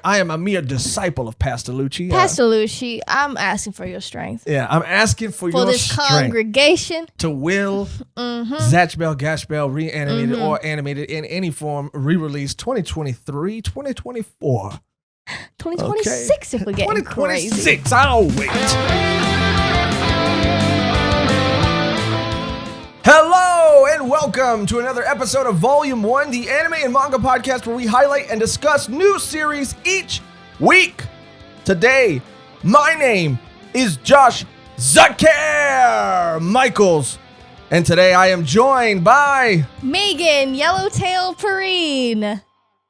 I am a mere disciple of Pastalucci. Pastalucci, I'm asking for your strength. Yeah, I'm asking for your this strength. Congregation. To will Zatch Bell, Gash Bell, reanimated or animated in any form, re-released 2023, 2024. 2026 if we get 2026, I'll wait. Hello and welcome to another episode of Volume 1, the anime and manga podcast where we highlight and discuss new series each week. Today, my name is Josh Zucker Michaels, and today I am joined by Mehgan Yellowtail Perrine.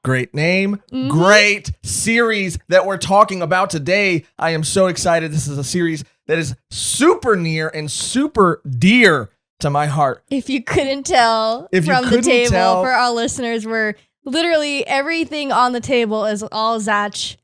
Great name, great series that we're talking about today. I am so excited. This is a series that is super near and super dear to my heart. If you couldn't tell from the table, for our listeners, we're literally everything on the table is all Zatch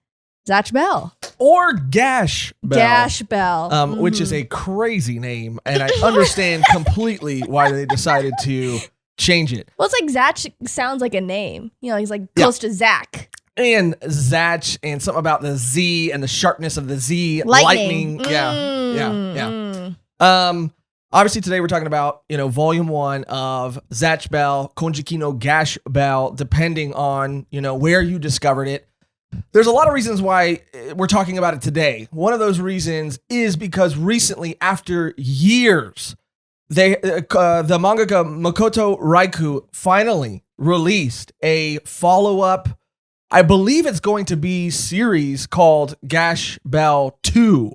Bell. Or Gash Bell. Gash Bell. Which is a crazy name, and I understand completely why they decided to change it. Well, it's like Zatch sounds like a name. You know, he's like close to Zach. And Zatch, and something about the Z and the sharpness of the Z. Lightning. Yeah. Obviously, today we're talking about, Volume 1 of Zatch Bell, Konjiki no Gash Bell, depending on, where you discovered it. There's a lot of reasons why we're talking about it today. One of those reasons is because recently, after years, the mangaka Makoto Raiku finally released a follow-up. I believe it's going to be series called Gash Bell 2.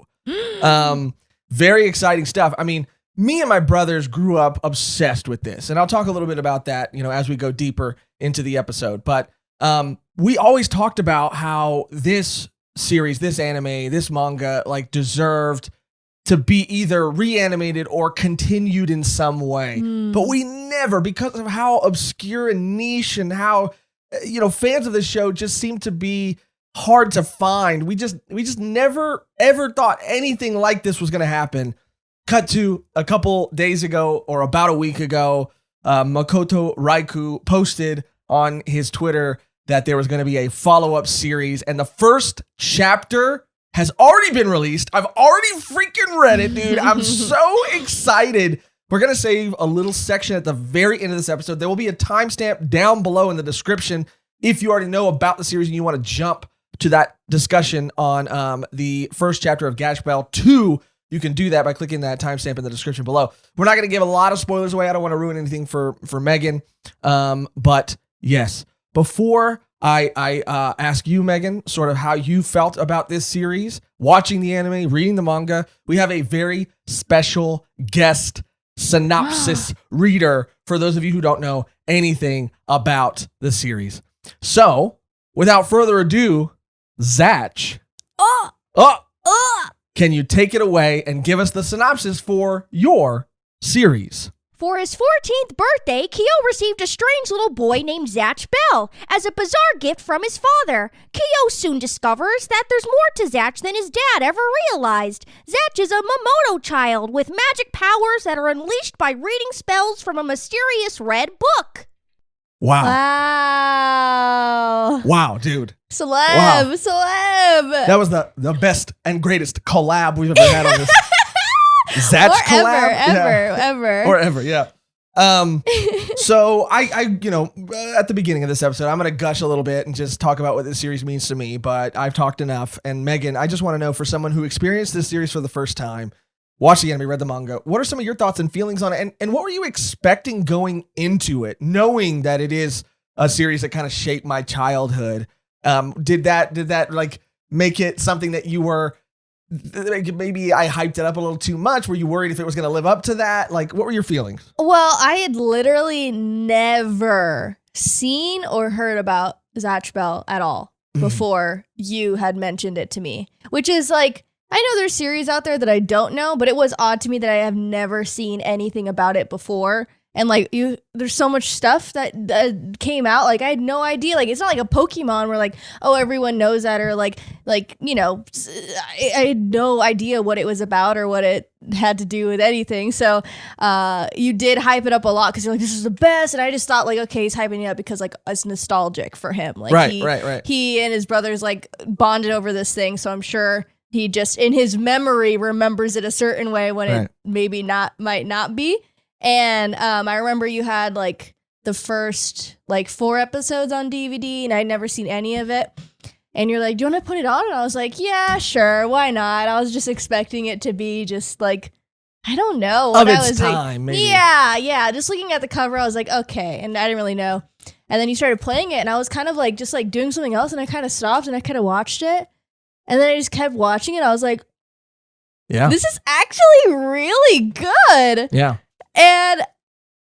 Very exciting stuff. I mean, me and my brothers grew up obsessed with this, and I'll talk a little bit about that, as we go deeper into the episode. But we always talked about how this series, this anime, this manga, deserved to be either reanimated or continued in some way. But we never, because of how obscure and niche and how, fans of the show just seem to be hard to find. We just never, ever thought anything like this was going to happen. Cut to a couple days ago, or about a week ago, Makoto Raiku posted on his Twitter that there was going to be a follow-up series, and the first chapter has already been released. I've already freaking read it, dude. I'm so excited. We're going to save a little section at the very end of this episode. There will be a timestamp down below in the description if you already know about the series and you want to jump to that discussion on the first chapter of Gash Bell 2. You can do that by clicking that timestamp in the description below. We're not going to give a lot of spoilers away. I don't want to ruin anything for Mehgan. But yes, before I ask you, Mehgan, sort of how you felt about this series, watching the anime, reading the manga, we have a very special guest synopsis reader for those of you who don't know anything about the series. So, without further ado, Zatch. Can you take it away and give us the synopsis for your series? For his 14th birthday, Kyo received a strange little boy named Zatch Bell as a bizarre gift from his father. Kyo soon discovers that there's more to Zatch than his dad ever realized. Zatch is a Momoto child with magic powers that are unleashed by reading spells from a mysterious red book. Wow. Wow, dude. Celeb. That was the best and greatest collab we've ever had on this. Zatch collab? Ever, yeah. So I at the beginning of this episode, I'm going to gush a little bit and just talk about what this series means to me, but I've talked enough. And Mehgan, I just want to know, for someone who experienced this series for the first time, watched the anime, read the manga, what are some of your thoughts and feelings on it? And what were you expecting going into it, knowing that it is a series that kind of shaped my childhood? Did that make it something that you were, maybe I hyped it up a little too much? Were you worried if it was going to live up to that? What were your feelings? Well, I had literally never seen or heard about Zatch Bell at all before you had mentioned it to me, which is I know there's series out there that I don't know, but it was odd to me that I have never seen anything about it before. And like there's so much stuff that came out. Like I had no idea. Like it's not like a Pokemon where like, oh, everyone knows that, or like you know, I had no idea what it was about or what it had to do with anything. So you did hype it up a lot because you're like, this is the best. And I just thought like, okay, he's hyping it up because like it's nostalgic for him. Like right. He and his brothers like bonded over this thing. So I'm sure he just in his memory remembers it a certain way when it maybe might not be. And I remember you had like the first like 4 episodes on DVD, and I'd never seen any of it. And you're like, do you want to put it on? And I was like, yeah, sure, why not? I was just expecting it to be just like, I don't know. Of its time, maybe. Yeah. Just looking at the cover, I was like, okay. And I didn't really know. And then you started playing it, and I was kind of like just like doing something else, and I kind of stopped and I kind of watched it. And then I just kept watching it. I was like, this is actually really good. Yeah. And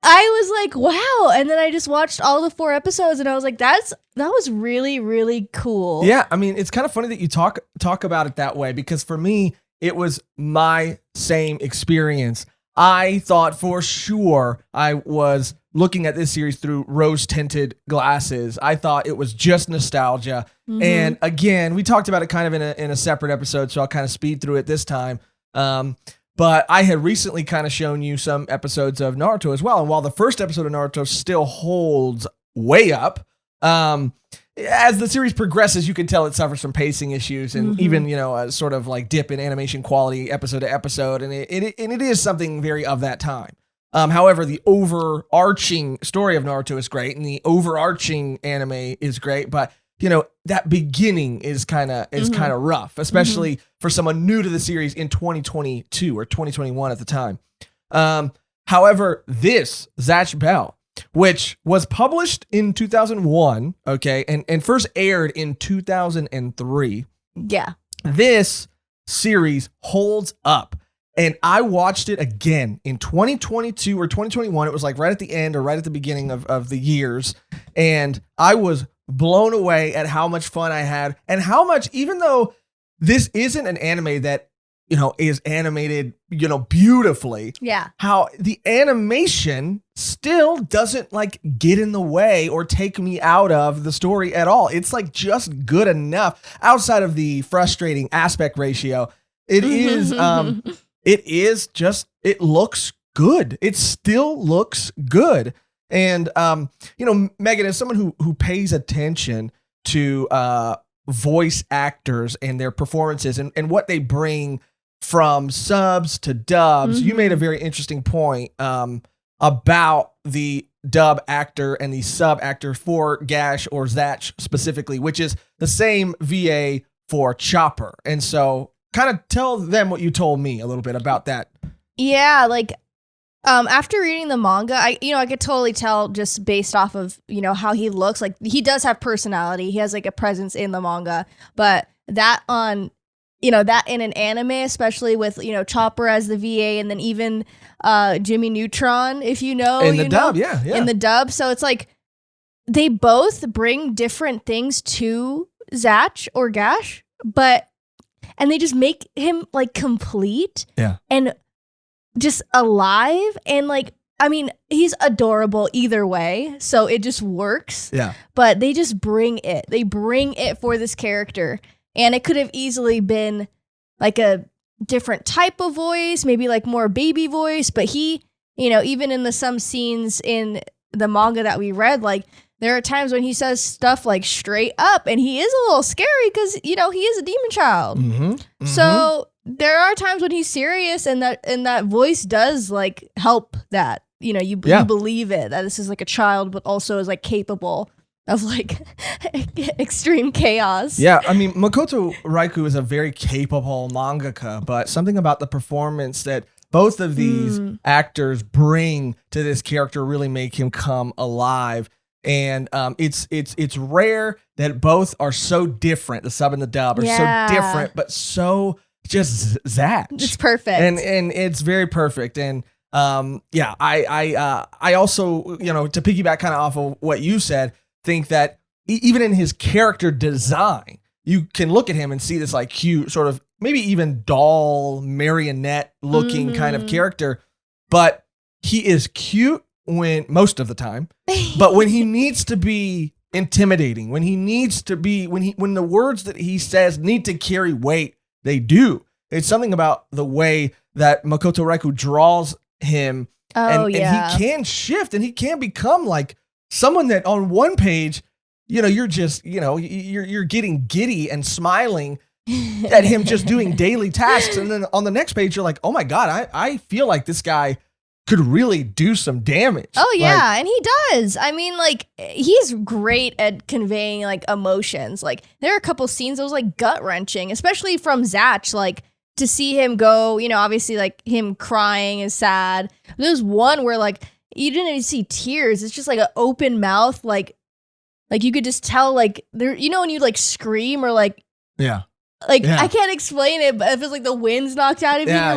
I was like, wow. And then I just watched all the 4 episodes, and I was like, that was really, really cool. Yeah. I mean, it's kind of funny that you talk about it that way, because for me, it was my same experience. I thought for sure I was looking at this series through rose-tinted glasses. I thought it was just nostalgia. Mm-hmm. And again, we talked about it kind of in a separate episode, so I'll kind of speed through it this time. But I had recently kind of shown you some episodes of Naruto as well. And while the first episode of Naruto still holds way up, as the series progresses, you can tell it suffers from pacing issues and even, you know, a sort of like dip in animation quality episode to episode. And it is something very of that time. However, the overarching story of Naruto is great, and the overarching anime is great. But you know, that beginning is kind of rough, especially for someone new to the series in 2022 or 2021 at the time. However, this Zatch Bell, which was published in 2001, okay, and first aired in 2003. Yeah. This series holds up. And I watched it again in 2022 or 2021. It was like right at the end or right at the beginning of the years. And I was blown away at how much fun I had, and how much, even though this isn't an anime that, you know, is animated, you know, beautifully. Yeah. How the animation still doesn't like get in the way or take me out of the story at all. It's like just good enough outside of the frustrating aspect ratio. It is, it looks good. It still looks good. And, you know, Mehgan, as someone who pays attention to voice actors and their performances and what they bring from subs to dubs, you made a very interesting point about the dub actor and the sub actor for Gash or Zatch specifically, which is the same VA for Chopper. And so kind of tell them what you told me a little bit about that. Yeah, like after reading the manga, I could totally tell just based off of, you know, how he looks. Like he does have personality. He has like a presence in the manga, but that on, you know, that in an anime, especially with, you know, Chopper as the VA, and then even Jimmy Neutron, if you know, in the dub, yeah, in the dub. So it's like they both bring different things to Zatch or Gash, and they just make him like complete and just alive. And like, I mean, he's adorable either way, so it just works. Yeah. But they just bring it. They bring it for this character. And it could have easily been like a different type of voice, maybe like more baby voice. But he, you know, even in some scenes in the manga that we read, like there are times when he says stuff like straight up, and he is a little scary because, you know, he is a demon child. So there are times when he's serious, and that voice does like help that, you know, you believe it, that this is like a child, but also is like capable of like extreme chaos. Yeah, I mean, Makoto Raiku is a very capable mangaka, but something about the performance that both of these actors bring to this character really make him come alive. And it's rare that both are so different. The sub and the dub are so different, but so just Zatch. It's perfect, and it's very perfect. And I also, you know, to piggyback kind of off of what you said, think that even in his character design, you can look at him and see this like cute sort of maybe even doll marionette looking kind of character, but he is cute most of the time, but when he needs to be intimidating, when the words that he says need to carry weight, they do. It's something about the way that Makoto Raiku draws him, and he can shift, and he can become like someone that on one page, you're just, you're getting giddy and smiling at him just doing daily tasks, and then on the next page, you're like, oh my God, I feel like this guy could really do some damage. Oh yeah, and he does. I mean, like, he's great at conveying like emotions. Like, there are a couple scenes that was like gut wrenching, especially from Zatch. Like, to see him go, obviously like him crying is sad. There's one where like you didn't even see tears. It's just like an open mouth, like you could just tell, like, there. When you like scream or like I can't explain it, but it feels like the wind's knocked out of you. You're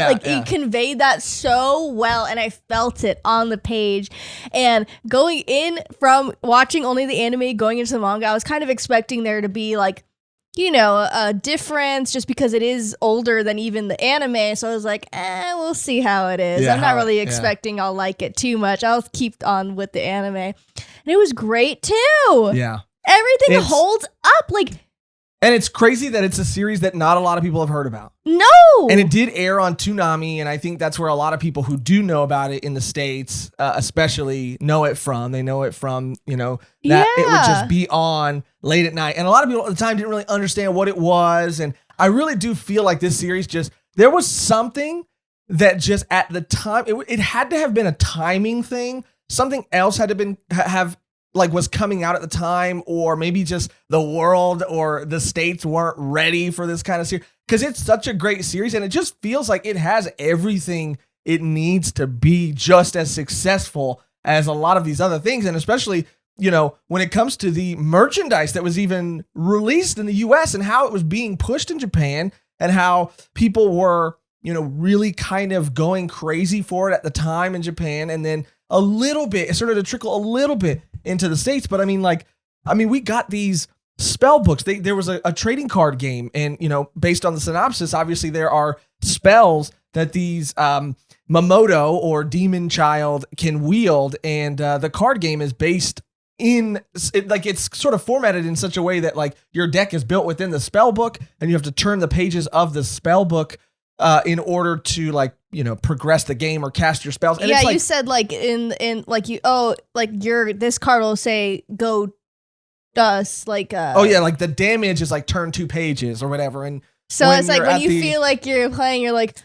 like, he conveyed that so well, and I felt it on the page. And going in from watching only the anime, going into the manga, I was kind of expecting there to be like, a difference just because it is older than even the anime. So I was like, we'll see how it is. I'm not really expecting I'll like it too much. I'll keep on with the anime. And it was great too. Yeah. Everything holds up. And it's crazy that it's a series that not a lot of people have heard about. No! And it did air on Toonami, and I think that's where a lot of people who do know about it in the States, especially, know it from. They know it from, that it would just be on late at night. And a lot of people at the time didn't really understand what it was. And I really do feel like this series there was something that just at the time, it had to have been a timing thing. Something else had to have was coming out at the time, or maybe just the world or the States weren't ready for this kind of series, because it's such a great series and it just feels like it has everything it needs to be just as successful as a lot of these other things. And especially, when it comes to the merchandise that was even released in the US and how it was being pushed in Japan, and how people were, really kind of going crazy for it at the time in Japan. And then a little bit, it started to trickle a little bit into the States. But I mean, we got these spell books. There was a trading card game, and, based on the synopsis, obviously there are spells that these Mamoto or Demon Child can wield. And the card game is based it's sort of formatted in such a way that like your deck is built within the spell book, and you have to turn the pages of the spell book in order to progress the game or cast your spells. And you said this card will say go dust, like the damage is like turn 2 pages or whatever. And so it's like when you feel like you're playing, you're like,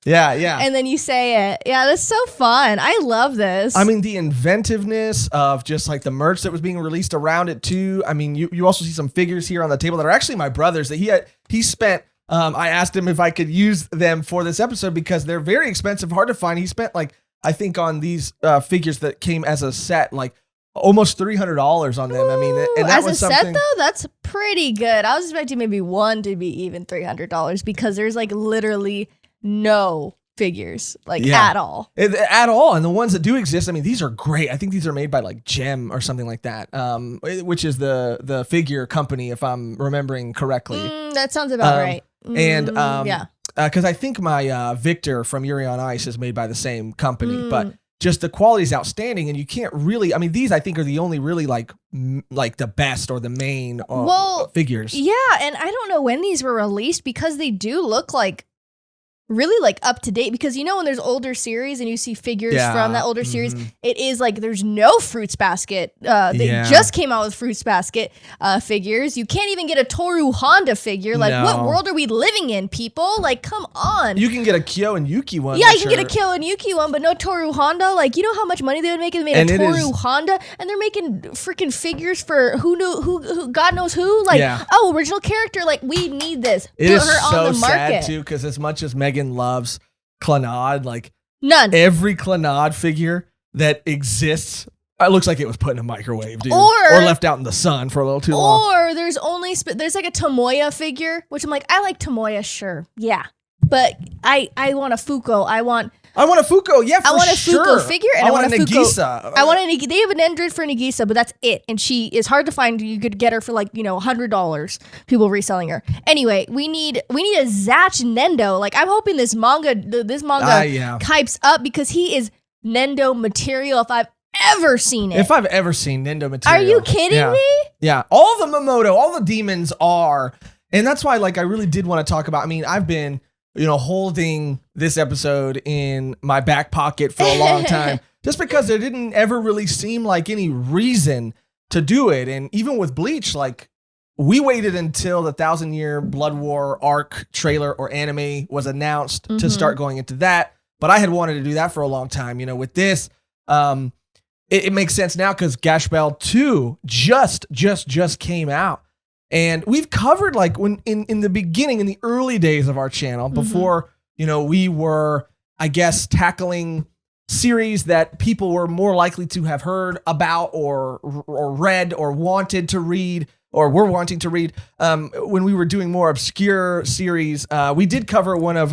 and then you say it. Yeah, that's so fun. I love this. I mean, the inventiveness of just like the merch that was being released around it too. I mean, you also see some figures here on the table that are actually my brother's that he spent. I asked him if I could use them for this episode because they're very expensive, hard to find. He spent I think on these figures that came as a set, almost $300 on them. Ooh, I mean, and that was something. As a set though, that's pretty good. I was expecting maybe one to be even $300 because there's literally no figures at all. At all. And the ones that do exist, I mean, these are great. I think these are made by Gem or something like that, which is the figure company, if I'm remembering correctly. That sounds about right. And because I think my Victor from Yuri on Ice is made by the same company, but just the quality is outstanding, and you can't really. I mean, these I think are the only really like the best or the main figures. Yeah, and I don't know when these were released because they do look really up to date, because when there's older series and you see figures from that older series, it is there's no Fruits Basket. They just came out with Fruits Basket figures. You can't even get a Toru Honda figure. What world are we living in, people? Come on. You can get a Kyo and Yuki one. Yeah, you can get a Kyo and Yuki one, but no Toru Honda. You know how much money they would make if they made a Toru Honda, and they're making freaking figures for who God knows who. Original character. We need this. It is so sad too, because as much as Mehgan loves Clannad, none. Every Clannad figure that exists, it looks like it was put in a microwave, dude, or left out in the sun for a little too long. Or there's there's a Tomoya figure, which I'm I like Tomoya, sure, yeah, but I want a Fuko. I want a Fuko, yeah, for sure. I want a Fuko figure, and I want a Nagisa. I want a They have an android for Nagisa, but that's it. And she is hard to find. You could get her for $100. People reselling her. Anyway, we need a Zatch Nendo. I'm hoping this manga hypes up, because he is Nendo material if I've ever seen it. If I've ever seen Nendo material. Are you kidding me? Yeah. All the Momoto, all the demons are. And that's why, like, I really did want to talk about, I mean, I've been, holding this episode in my back pocket for a long time, just because there didn't ever really seem like any reason to do it. And even with Bleach, like, we waited until the 1,000-Year Blood War arc trailer or anime was announced to start going into that. But I had wanted to do that for a long time. With this, it makes sense now because Gash Bell 2 just came out. And we've covered, like, when in the beginning, in the early days of our channel, before, we were, I guess, tackling series that people were more likely to have heard about or read or wanted to read or were wanting to read. When we were doing more obscure series, we did cover one of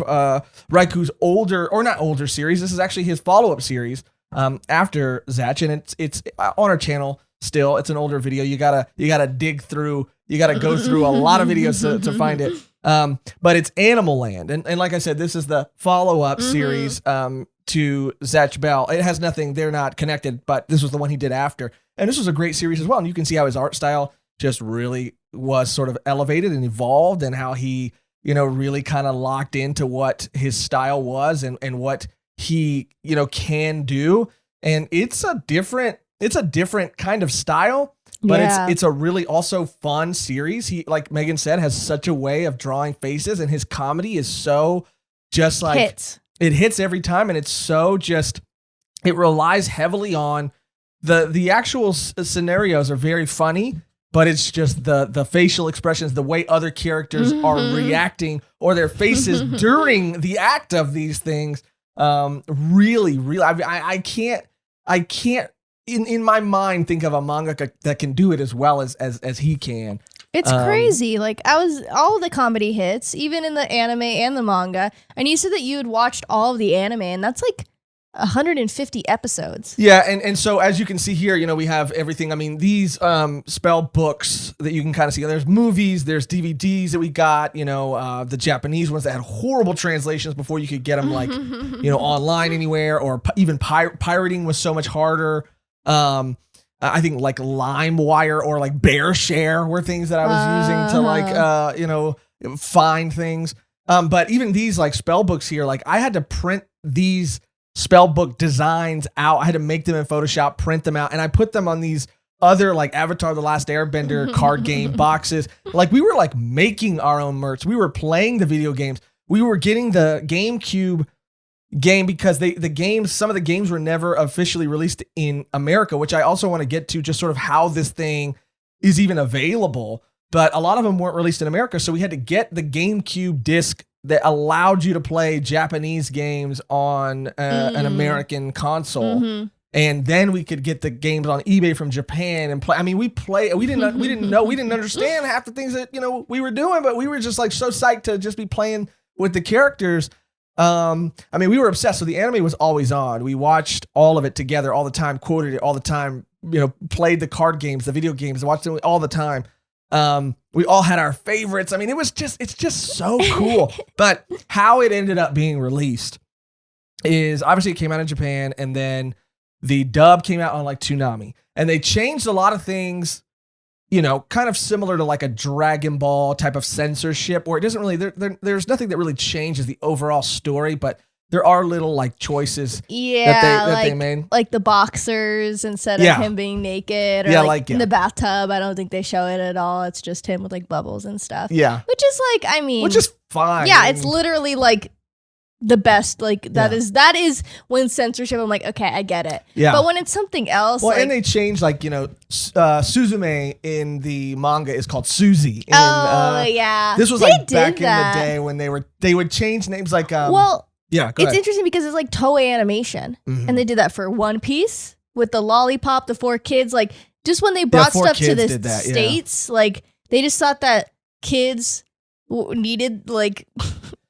Raiku's not older series. This is actually his follow-up series after Zatch, and it's on our channel still. It's an older video. You gotta dig through. You got to go through a lot of videos to find it. But it's Animal Land. And like I said, this is the follow-up series to Zatch Bell. It has nothing. They're not connected, but this was the one he did after. And this was a great series as well. And you can see how his art style just really was sort of elevated and evolved, and how he, really kind of locked into what his style was and what he, can do. And it's a different kind of style. But it's a really also fun series. He, like Mehgan said, has such a way of drawing faces, and his comedy is so just like it hits every time, and it's so just it relies heavily on the actual scenarios are very funny, but it's just the facial expressions, the way other characters are reacting or their faces during the act of these things. Really, I can't. In my mind, think of a mangaka that can do it as well as he can. It's crazy. Like, all the comedy hits, even in the anime and the manga. And you said that you had watched all of the anime, and that's like 150 episodes. Yeah, and so as you can see here, we have everything. I mean, these spell books that you can kind of see. There's movies, there's DVDs that we got, the Japanese ones that had horrible translations before you could get them, like, online anywhere, or even pirating was so much harder. I think like LimeWire or like BearShare were things that I was using to like, find things. But even these like spell books here, like I had to print these spell book designs out. I had to make them in Photoshop, print them out, and I put them on these other like Avatar: The Last Airbender card game boxes. Like we were like making our own merch. We were playing the video games. We were getting the GameCube game because some of the games were never officially released in America, which I also want to get to, just sort of how this thing is even available. But a lot of them weren't released in America, so we had to get the GameCube disc that allowed you to play Japanese games on an American console. And then we could get the games on eBay from Japan and play. I mean, we didn't understand half the things that we were doing, but we were just like so psyched to just be playing with the characters. I mean, we were obsessed. So the anime was always on. We watched all of it together all the time, quoted it all the time, played the card games, the video games, watched it all the time. We all had our favorites. I mean, it's just so cool. But how it ended up being released is obviously it came out in Japan, and then the dub came out on like Toonami, and they changed a lot of things, kind of similar to like a Dragon Ball type of censorship, where it doesn't really, there's nothing that really changes the overall story, but there are little like choices that they made. Like the boxers instead of him being naked, or in the bathtub. I don't think they show it at all. It's just him with like bubbles and stuff. Yeah. Which is like, I mean. Which is fine. Yeah, it's literally like the best. Like that is when censorship, I'm like, okay, I get it. Yeah. But when it's something else. Well, and they changed like, Suzume in the manga is called Suzy. Yeah. This was like back in the day when they would change names like, yeah, it's interesting because it's like Toei Animation, and they did that for One Piece with the lollipop, the 4 kids. Like just when they brought stuff to the States, like they just thought that kids needed like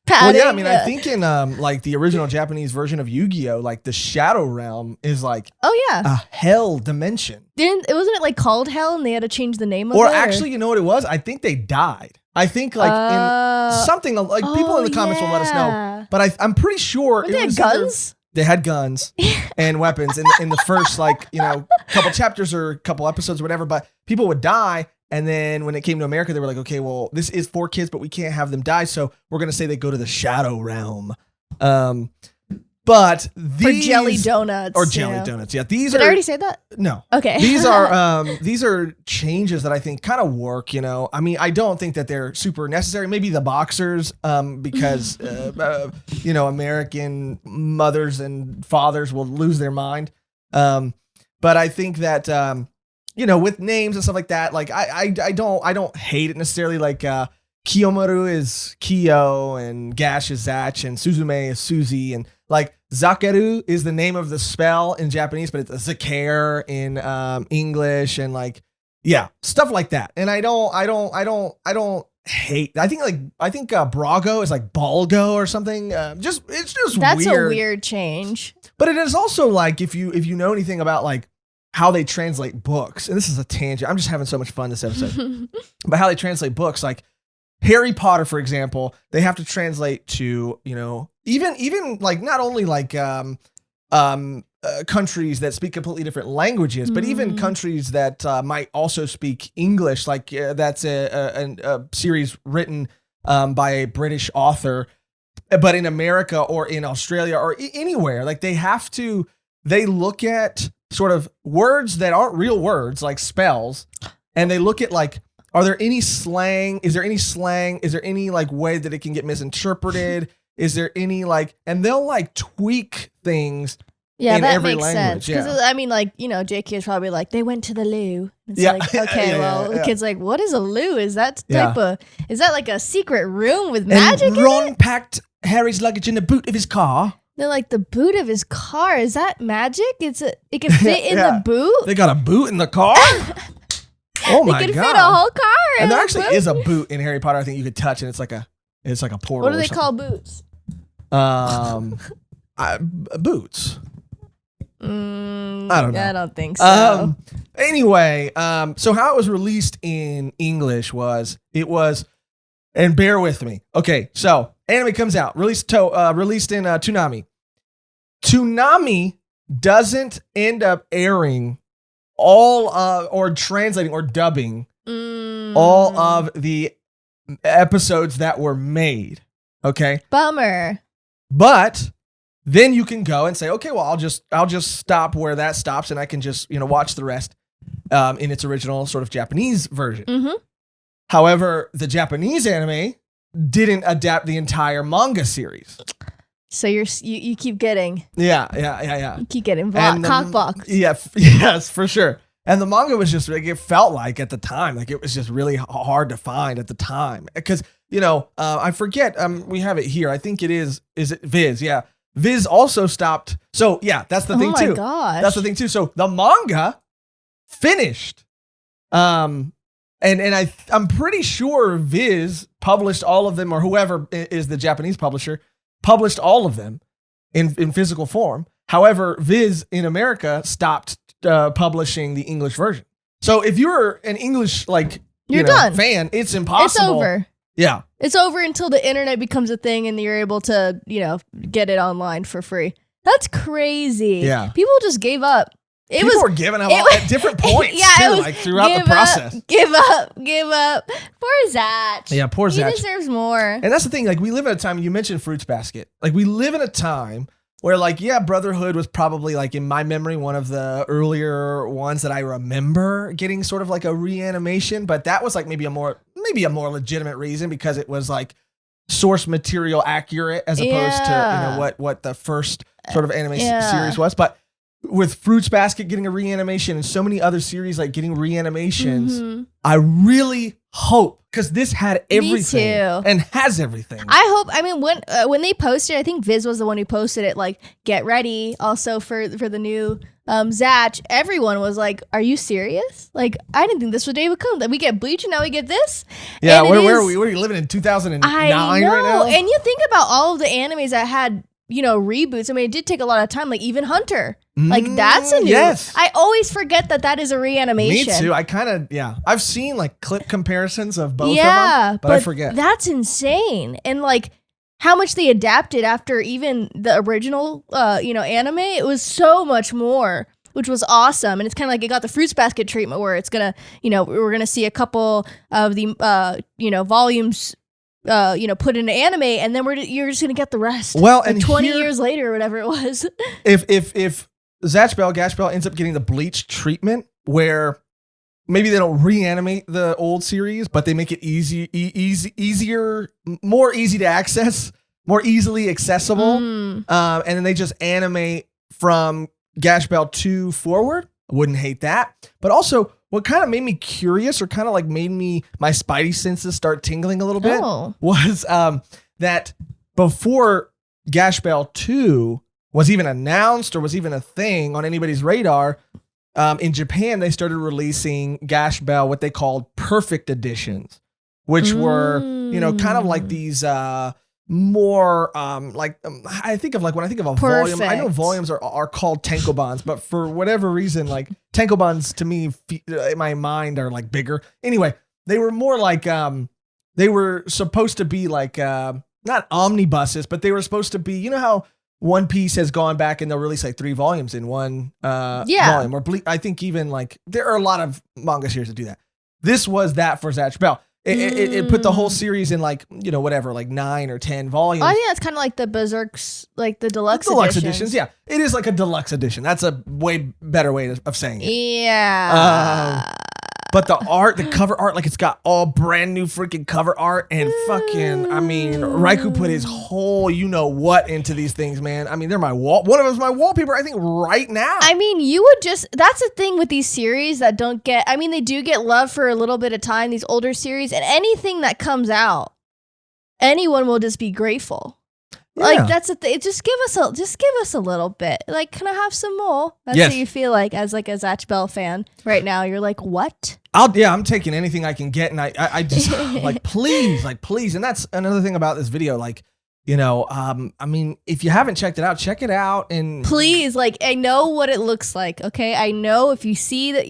padding. Well, yeah, I mean, I think in like the original Japanese version of Yu-Gi-Oh, like the Shadow Realm is like a hell dimension. Wasn't it like called Hell, and they had to change the name of it? Or actually, you know what it was? I think they died. I think like in something like people in the comments will let us know, but I'm pretty sure they had guns. they had guns and weapons in the first couple chapters or couple episodes or whatever, but people would die. And then when it came to America, they were like, okay, well, this is for kids, but we can't have them die. So we're going to say they go to the Shadow Realm. But these... For jelly donuts. Or jelly donuts. Yeah, these Did I already say that? No. Okay. These are changes that I think kind of work, I mean, I don't think that they're super necessary. Maybe the boxers, because, American mothers and fathers will lose their mind. But I think that... with names and stuff like that, like I don't hate it necessarily. Like Kiyomaru is Kiyo and Gash is Zatch and Suzume is Suzy and like Zakeru is the name of the spell in Japanese, but it's Zakare in English and like stuff like that. And I don't hate. I think Brago is like Balgo or something. It's just that's weird. A weird change. But it is also like if you know anything about like how they translate books, and this is a tangent. I'm just having so much fun this episode. But how they translate books, like Harry Potter, for example, they have to translate to, even like not only like countries that speak completely different languages, but even countries that might also speak English. Like that's a series written by a British author, but in America or in Australia or anywhere, like they look at sort of words that aren't real words, like spells, and they look at like, are there any slang? Is there any slang? Is there any like way that it can get misinterpreted? Is there any like, and they'll like tweak things in that every makes language. sense. Because I mean, like, JK is probably like, they went to the loo. It's like, okay, the kid's like, what is a loo? Is that is that like a secret room with magic? And Ron packed Harry's luggage in the boot of his car. They're like, the boot of his car, is that magic? It can fit in the boot? They got a boot in the car? Oh my God. They can fit a whole car in And there a actually boot? is a boot in Harry Potter I think you could touch, and it's like a portal. What do they call boots? Boots. I don't know. I don't think so. Anyway, so how it was released in English was, and bear with me. Okay, so anime comes out, released in Toonami. Toonami doesn't end up airing or translating or dubbing all of the episodes that were made. Okay. Bummer. But then you can go and say, okay, well, I'll just stop where that stops, and I can just watch the rest in its original sort of Japanese version. Mm-hmm. However, the Japanese anime didn't adapt the entire manga series. So you keep getting You keep getting cockblocked. Yeah, yes, for sure. And the manga was just like, it felt like at the time, like it was just really hard to find at the time. Because, I forget, we have it here. I think is it Viz? Yeah. Viz also stopped. So yeah, that's the thing too. Oh my gosh. That's the thing too. So the manga finished. And I'm pretty sure Viz published all of them, or whoever is the Japanese publisher published all of them in physical form. However, Viz in America stopped publishing the English version. So if you're an English you're done fan, it's impossible. It's over. Yeah. It's over until the internet becomes a thing and you're able to, get it online for free. That's crazy. Yeah. People just gave up. People were giving up at different points too, throughout the process. Give up. Poor Zatch. Yeah, poor Zatch. He deserves more. And that's the thing, we live in a time, you mentioned Fruits Basket. We live in a time where Brotherhood was probably in my memory, one of the earlier ones that I remember getting sort of a reanimation, but that was maybe a more legitimate reason because it was source material accurate as opposed to what the first sort of anime series was. But with Fruits Basket getting a reanimation and so many other series getting reanimations, I really hope, because this had everything and has everything. When they posted, I think Viz was the one who posted it, get ready also for the new Zatch. Everyone was like, are you serious? I didn't think this day would come. That we get Bleach and now we get this? Yeah, where are we? Where are you living in 2009 right now? And you think about all of the animes that had reboots. It did take a lot of time, even Hunter. That's a new. Yes. I always forget that is a reanimation. Me too. I kind of, I've seen clip comparisons of both of them, but I forget. That's insane. And how much they adapted after even the original, anime. It was so much more, which was awesome. And it's kind of like it got the Fruits Basket treatment where it's gonna, we're gonna see a couple of the, volumes, put into anime, and then you're just gonna get the rest. Well, like and 20 years later or whatever it was. if Zatch Bell, Gash Bell ends up getting the Bleach treatment, where maybe they don't reanimate the old series, but they make it easier, more easy to access, more easily accessible, and then they just animate from Gash Bell 2 forward. I wouldn't hate that. But also, what kind of made me curious, or kind of like made my spidey senses start tingling a little bit, was that before Gash Bell 2 was even announced or was even a thing on anybody's radar, in Japan, they started releasing Gash Bell, what they called perfect editions, which were, kind of like these more I think of when I think of a volume, I know volumes are called tankobons, but for whatever reason, like tankobons to me in my mind are like bigger. Anyway, they were more like they were supposed to be like not omnibuses, but they were supposed to be, how One Piece has gone back and they'll release like 3 volumes in one volume. Or I think even like there are a lot of manga series that do that. This was that for Zatch Bell. It put the whole series in like, whatever, like 9 or 10 volumes. I think that's kind of like the Berserks, like the deluxe editions. Yeah, it is like a deluxe edition. That's a way better way of saying it. Yeah. But the art, the cover art, like it's got all brand new freaking cover art, and Raiku put his whole what into these things, man. I mean, they're my wall. One of them's my wallpaper, I think, right now. I mean, that's the thing with these series that don't get, they do get love for a little bit of time, these older series, and anything that comes out, anyone will just be grateful. Yeah. Like that's the thing. Just give us a little bit. Like, can I have some more? That's what you feel like as like a Zatch Bell fan right now. You're like, what? I'm taking anything I can get, and I just please, and that's another thing about this video. Like, if you haven't checked it out, check it out, and please, I know what it looks like. Okay, I know if you see that,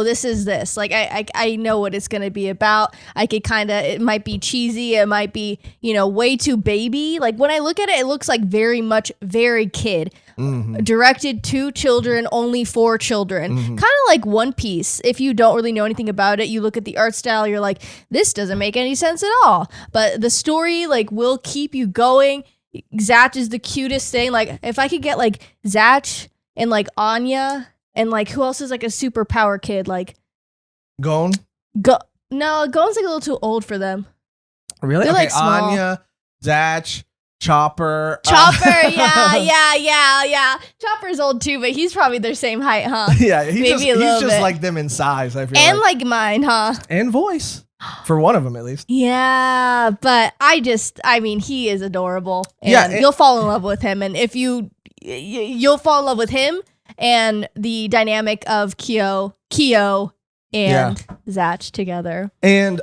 this is this. Like, I know what it's gonna be about. I could it might be cheesy, it might be way too baby. Like when I look at it, it looks like very much very kid. Directed to children, only for children. Kind of like One Piece. If you don't really know anything about it, you look at the art style, you're like, this doesn't make any sense at all. But the story will keep you going. Zatch is the cutest thing. Like if I could get Zatch and Anya and who else is a superpower kid? Gon? No, Gon's a little too old for them. Really? They're okay, small. Anya, Zatch, Chopper. Yeah. Chopper's old too, but he's probably their same height, huh? Yeah, he's Maybe just bit. like them in size, I feel and like mine, huh? And voice. For one of them, at least. Yeah, but he is adorable. And you'll fall in love with him. And if you'll fall in love with him and the dynamic of Kyo and Zatch together. And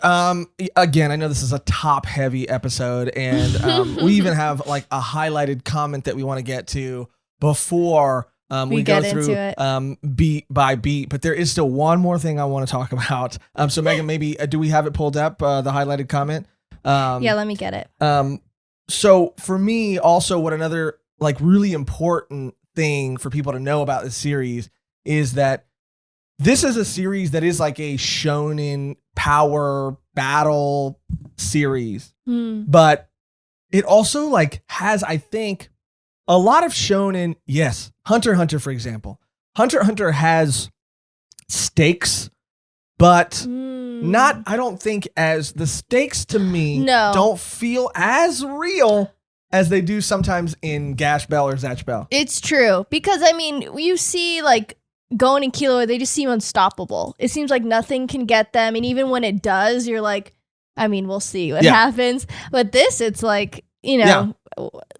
again, I know this is a top-heavy episode, and we even have a highlighted comment that we want to get to before we go through beat by beat. But there is still one more thing I want to talk about. So Mehgan, maybe do we have it pulled up, the highlighted comment? Yeah, let me get it. So for me, also, what another really important thing for people to know about this series is that this is a series that is like a shonen power battle series, but it also has, I think, a lot of shonen. Yes, Hunter x Hunter, for example. Hunter x Hunter has stakes, but not, I don't think, as the stakes to me don't feel as real as they do sometimes in Gash Bell or Zatch Bell. It's true, because you see Gon and Kilo, they just seem unstoppable. It seems like nothing can get them, and even when it does, you're like, we'll see what happens. But this, it's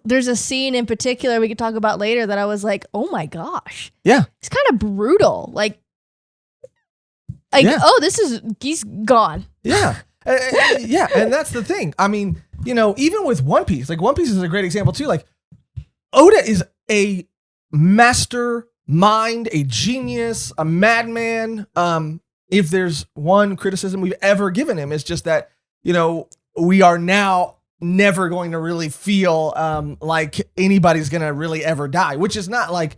there's a scene in particular we could talk about later that I was like, oh my gosh. Yeah. It's kind of brutal. He's gone. Yeah. Yeah, and that's the thing. Even with One Piece, One Piece is a great example too. Oda is a master mind, a genius, a madman. If there's one criticism we've ever given him, it's just that, we are now never going to really feel like anybody's going to really ever die, which is not like,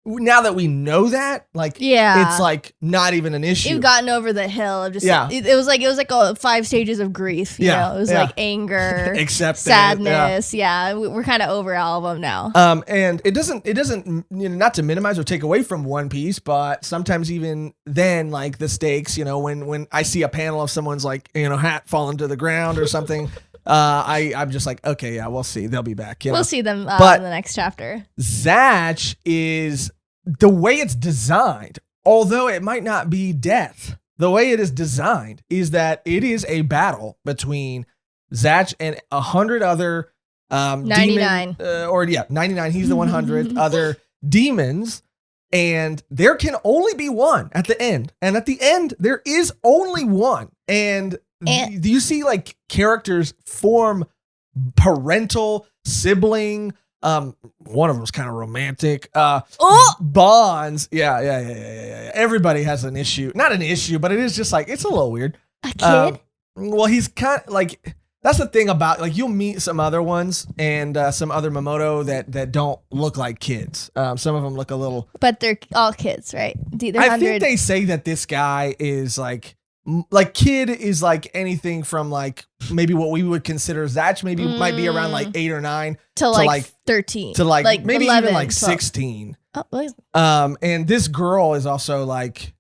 now that we know that, like, it's like not even an issue. You've gotten over the hill of just, it was like a 5 stages of grief. You know? It was like anger, acceptance, sadness. We're kind of over all of them now. And it doesn't, not to minimize or take away from One Piece, but sometimes even then, like the stakes, when I see a panel of someone's like, hat falling to the ground or something, I'm just like, okay, yeah, we'll see. They'll be back. We'll see them in the next chapter. Zatch is the way it's designed, although it might not be death. The way it is designed is that it is a battle between Zatch and 100 other 99. 99. He's the 100th other demons. And there can only be one at the end. And at the end, there is only one. And you see like characters form parental, sibling, one of them was kind of romantic, bonds. Yeah. Everybody has an issue. Not an issue, but it is just like, it's a little weird. A kid? Well, he's kind of like, that's the thing about, like, you'll meet some other ones and some other Momoto that don't look like kids. Some of them look a little. But they're all kids, right? I think they say that this guy is like kid is like anything from like maybe what we would consider Zatch might be around like 8 or 9 to like 13 to like maybe 11, even like 12. 16. Oh, and this girl is also like,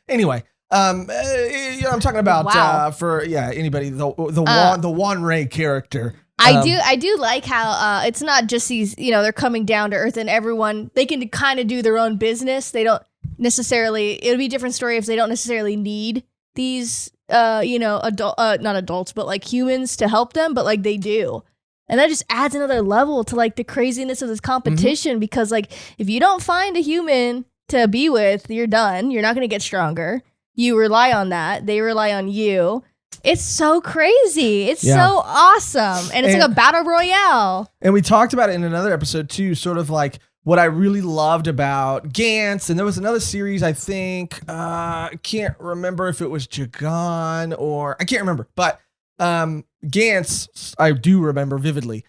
anyway, I'm talking about for anybody the Wan Ray character. I do like how it's not just these, they're coming down to earth and everyone, they can kind of do their own business. They don't necessarily, it would be a different story if they don't necessarily need these not adults, but like humans to help them, but like they do. And that just adds another level to like the craziness of this competition, because like if you don't find a human to be with, you're done. You're not going to get stronger. You rely on that. They rely on you. It's so crazy. It's so awesome. And it's like a battle royale. And we talked about it in another episode too, sort of like what I really loved about Gantz. And there was another series, I think, I can't remember if it was Jagan or I can't remember, but Gantz, I do remember vividly.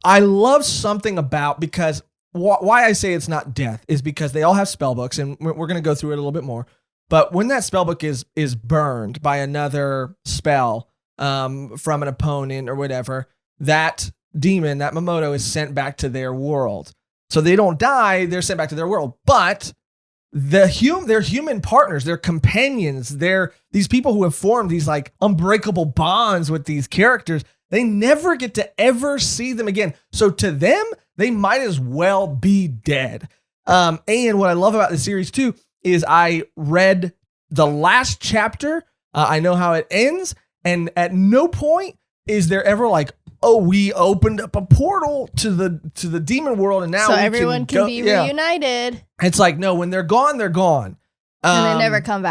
I love something about, because why I say it's not death is because they all have spell books, and we're going to go through it a little bit more. But when that spell book is burned by another spell from an opponent or whatever, that demon, that Momoto, is sent back to their world. So they don't die, they're sent back to their world. But their human partners, their companions, these people who have formed these like unbreakable bonds with these characters, they never get to ever see them again. So to them, they might as well be dead. And what I love about the series too is I read the last chapter. I know how it ends, and at no point is there ever like, oh, we opened up a portal to the demon world, and now so everyone can be reunited. It's like, no, when they're gone, they're gone. And they never come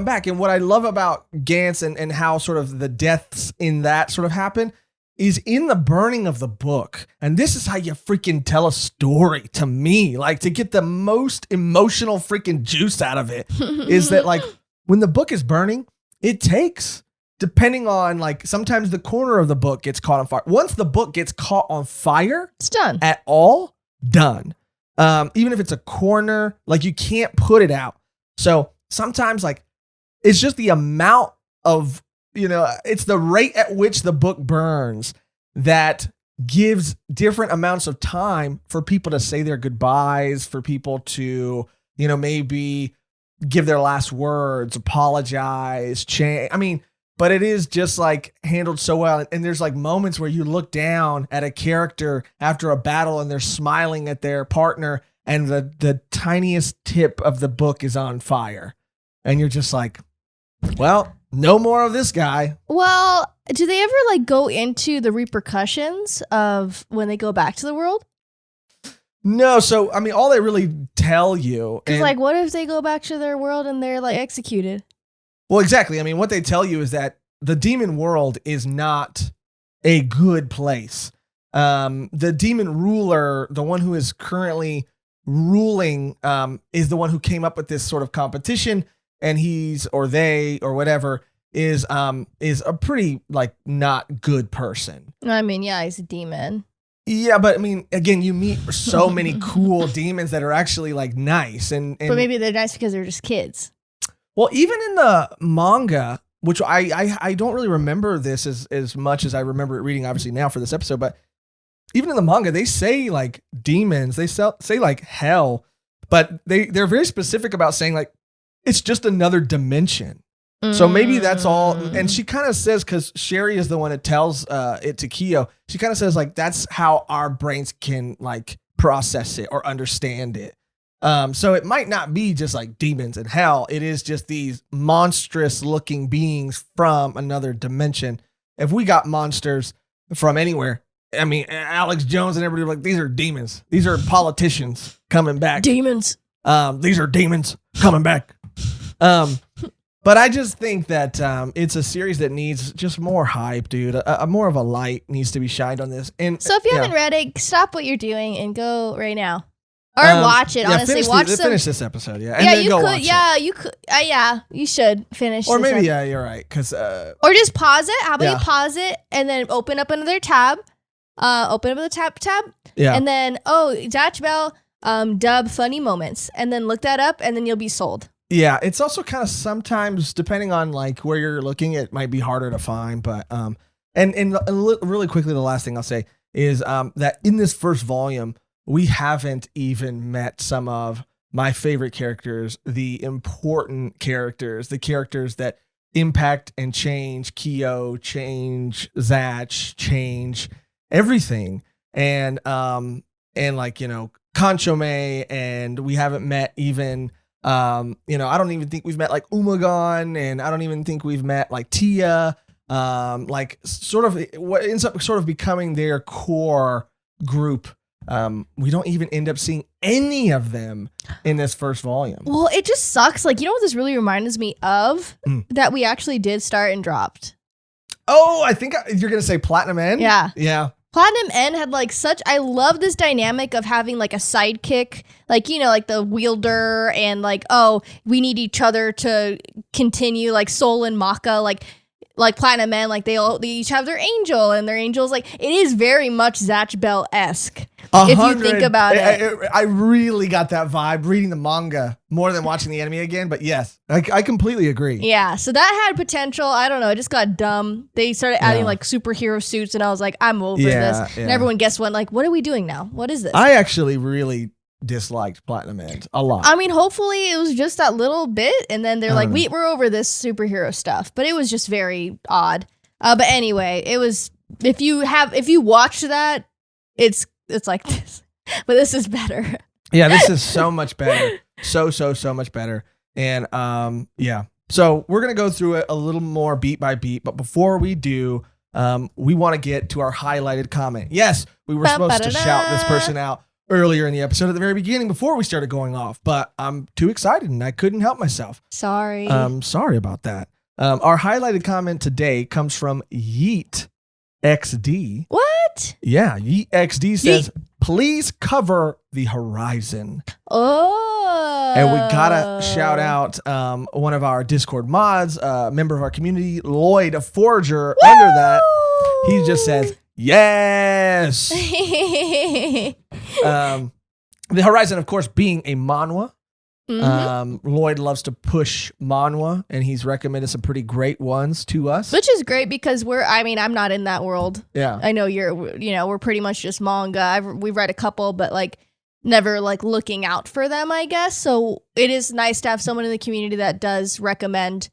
back. And what I love about Gantz and how sort of the deaths in that sort of happen is in the burning of the book. And this is how you freaking tell a story to me. Like, to get the most emotional freaking juice out of it is that, like, when the book is burning, it takes, depending on, like, sometimes the corner of the book gets caught on fire. Once the book gets caught on fire, it's done. At all, done. Even if it's a corner, like, you can't put it out. So sometimes, like, it's just the amount of, it's the rate at which the book burns that gives different amounts of time for people to say their goodbyes, for people to, maybe give their last words, apologize, change. I mean, but it is just like handled so well. And there's like moments where you look down at a character after a battle and they're smiling at their partner, and the tiniest tip of the book is on fire. And you're just like, well, no more of this guy. Well, do they ever like go into the repercussions of when they go back to the world? No. So, I mean, all they really tell you is like, what if they go back to their world and they're like executed? Well, exactly. I mean, what they tell you is that the demon world is not a good place. The demon ruler, the one who is currently ruling, is the one who came up with this sort of competition, and he's, or they, or whatever, is a pretty like not good person. I mean, yeah, he's a demon. Yeah, but I mean, again, you meet so many cool demons that are actually like nice, and but maybe they're nice because they're just kids. Well, even in the manga, which I don't really remember this as much as I remember it reading, obviously now for this episode, but even in the manga, they say like demons, they say like hell, but they're very specific about saying like it's just another dimension. So maybe that's all. And she kind of says, because Sherry is the one that tells it to Kyo, she kind of says like that's how our brains can like process it or understand it. So it might not be just like demons and hell. It is just these monstrous looking beings from another dimension. If we got monsters from anywhere, I mean, Alex Jones and everybody were like, these are demons. These are politicians coming back. Demons. These are demons coming back. But I just think that it's a series that needs just more hype, dude. More of a light needs to be shined on this. And so if you haven't read it, stop what you're doing and go right now. Or watch it, honestly. Finish this episode, yeah. And then you could. Yeah, you could. Yeah, you should finish or maybe, yeah, you're right. Or just pause it. How about you pause it and then open up another tab. Open up the tab. Yeah. And then, Zatch Bell, dub funny moments. And then look that up and then you'll be sold. Yeah, it's also kind of sometimes, depending on like where you're looking, it might be harder to find. But and really quickly, the last thing I'll say is that in this first volume, we haven't even met some of my favorite characters, the important characters, the characters that impact and change Kyo, change Zatch, change everything, and like Kanchome, and we haven't met even. I don't even think we've met like Umagon, and I don't even think we've met like Tia, like sort of what ends up sort of becoming their core group. We don't even end up seeing any of them in this first volume. Well, it just sucks. Like, you know what this really reminds me of? That we actually did start and dropped. Oh, I think you're going to say Platinum N? Yeah. Yeah. Platinum N had like I love this dynamic of having like a sidekick, like, like the wielder and like, we need each other to continue, like Soul and Maka, like Platinum N, like they each have their angel, and their angel's like, it is very much Zatch Bell-esque. If you think about it. I really got that vibe reading the manga more than watching the anime again, but yes, I completely agree. Yeah, so that had potential. I don't know, it just got dumb. They started adding like superhero suits, and I was like, I'm over this. Yeah. And everyone guessed what, like, what are we doing now? What is this? I actually really disliked Platinum End a lot. I mean, hopefully it was just that little bit, and then they're like, we're over this superhero stuff. But it was just very odd. But anyway, it was, if you watch that, it's like this, but this is better. Yeah, this is so much better. So much better. And yeah. So we're going to go through it a little more beat by beat, but before we do, we want to get to our highlighted comment. Yes, we were supposed to shout this person out earlier in the episode at the very beginning before we started going off, but I'm too excited and I couldn't help myself. Sorry. Sorry about that. Our highlighted comment today comes from Yeet XD. What? Yeah, Yeet XD says, please cover the horizon. Oh. And we gotta shout out one of our Discord mods, a member of our community, Lloyd, a forager. Woo! Under that, he just says, yes. The horizon, of course, being a manhwa. Mm-hmm. Lloyd loves to push manhwa, and he's recommended some pretty great ones to us, which is great because I'm not in that world. Yeah, I know we're pretty much just manga. We've read a couple, but like never like looking out for them, I guess. So it is nice to have someone in the community that does recommend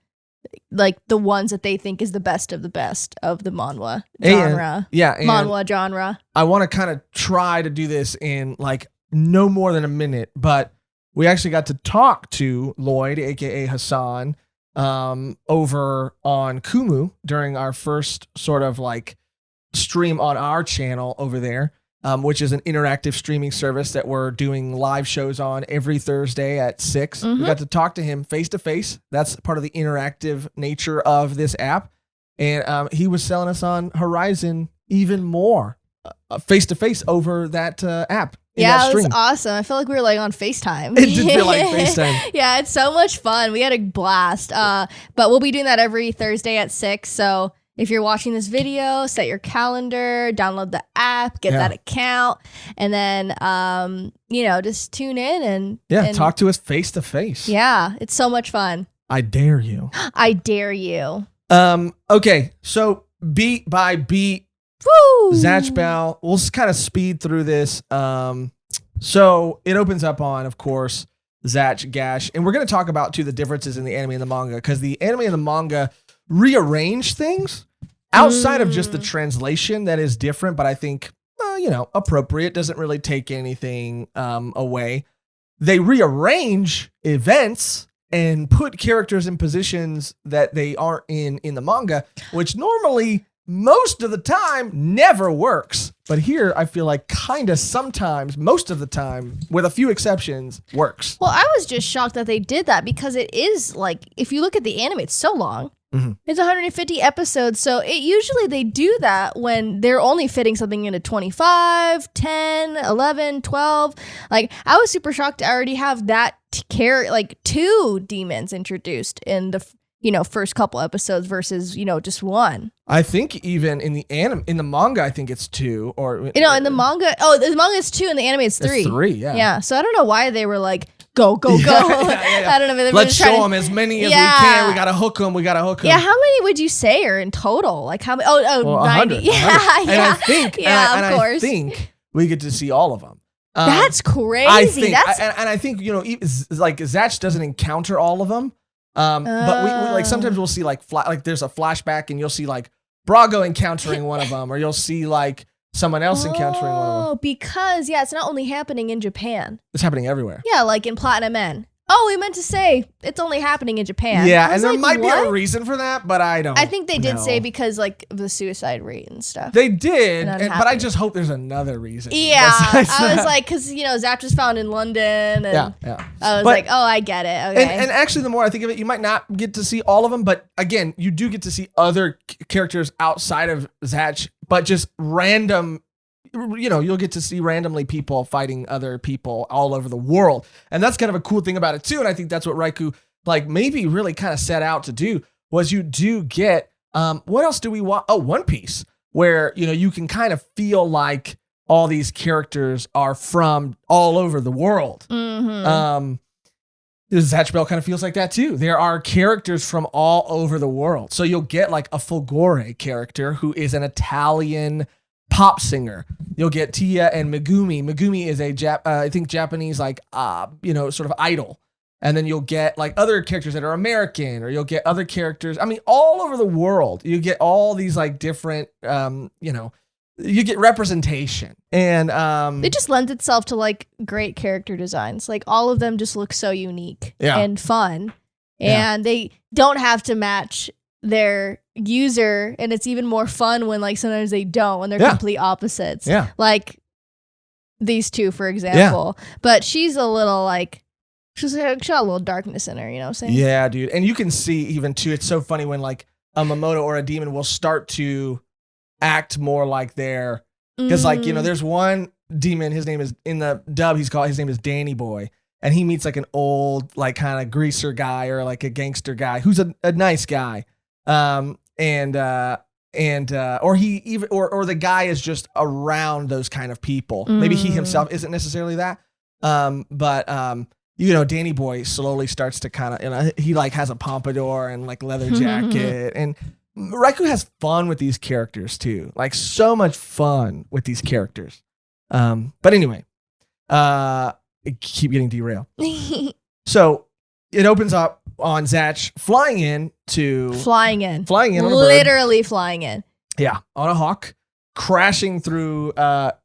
like the ones that they think is the best of the manhwa genre. Manhwa genre. I want to kind of try to do this in like no more than a minute, but we actually got to talk to Lloyd, aka Hassan, over on Kumu during our first sort of like stream on our channel over there, which is an interactive streaming service that we're doing live shows on every Thursday at 6. Mm-hmm. We got to talk to him face to face. That's part of the interactive nature of this app. And he was selling us on Horizon even more face to face over that app. Yeah, it was awesome. I felt like we were like on FaceTime. It did feel like FaceTime. Yeah, it's so much fun. We had a blast. But we'll be doing that every Thursday at 6. So if you're watching this video, set your calendar, download the app, get that account, and then, just tune in and talk to us face to face. Yeah, it's so much fun. I dare you. I dare you. Okay, so beat by beat, Woo! Zatch Bell. We'll kind of speed through this. So it opens up on, of course, Zatch, Gash, and we're going to talk about too the differences in the anime and the manga, because the anime and the manga rearrange things outside of just the translation that is different, but I think appropriate, doesn't really take anything away. They rearrange events and put characters in positions that they aren't in the manga, which normally most of the time never works. But here I feel like kind of sometimes, most of the time, with a few exceptions, works. Well, I was just shocked that they did that, because it is like, if you look at the anime, it's so long. Mm-hmm. It's 150 episodes. So usually they do that when they're only fitting something into 25, 10, 11, 12. Like, I was super shocked to already have that two demons introduced in the first couple episodes versus just one. I think even in the manga, I think it's two, or in the manga. Oh, the manga is two, and the anime is three. It's three, yeah. Yeah. So I don't know why they were like, go. I don't know. Let's show them as many as we can. We gotta hook them. Yeah. How many would you say are in total? Like how many? Oh, 90. 100. Yeah. And I think, of course. I think we get to see all of them. That's crazy. I think, I think like Zatch doesn't encounter all of them. But we like sometimes we'll see like there's a flashback and you'll see like Brago encountering one of them, or you'll see like someone else encountering one of them. Oh, because it's not only happening in Japan. It's happening everywhere. Yeah, like in Platinum N. Oh, we meant to say it's only happening in Japan. Yeah, and there might be a reason for that, but I don't. I think they did say because like the suicide rate and stuff. They did, but I just hope there's another reason. Yeah, I was like, because Zatch was found in London, and I was like, oh, I get it. Okay. And actually, the more I think of it, you might not get to see all of them, but again, you do get to see other characters outside of Zatch, but just random. You'll get to see randomly people fighting other people all over the world. And that's kind of a cool thing about it too. And I think that's what Raiku maybe really kind of set out to do, was you do get, what else do we want? Oh, One Piece, where, you can kind of feel like all these characters are from all over the world. Mm-hmm. Zatch Bell kind of feels like that too. There are characters from all over the world. So you'll get like a Fulgore character who is an Italian pop singer. You'll get Tia and Megumi. Megumi is a Japanese sort of idol. And then you'll get like other characters that are American, or you'll get other characters. I mean, all over the world. You get all these like different, you get representation. And it just lends itself to like great character designs. Like all of them just look so unique and fun. And they don't have to match their user, and it's even more fun when like sometimes they don't, when they're complete opposites. Yeah. Like these two, for example. Yeah. But she's a little like she's got a little darkness in her, you know what I'm saying? Yeah, dude. And you can see even too, it's so funny when like a Mamoto or a demon will start to act more like their, because there's one demon, his name is in the dub, his name is Danny Boy. And he meets like an old, like kind of greaser guy or like a gangster guy who's a nice guy. Or the guy is just around those kind of people. Maybe he himself isn't necessarily that. But Danny Boy slowly starts to kind of, he like has a pompadour and like leather jacket, and Raiku has fun with these characters too. Like so much fun with these characters. But anyway, I keep getting derailed. So it opens up on Zatch flying in literally flying in. Yeah, on a hawk, crashing through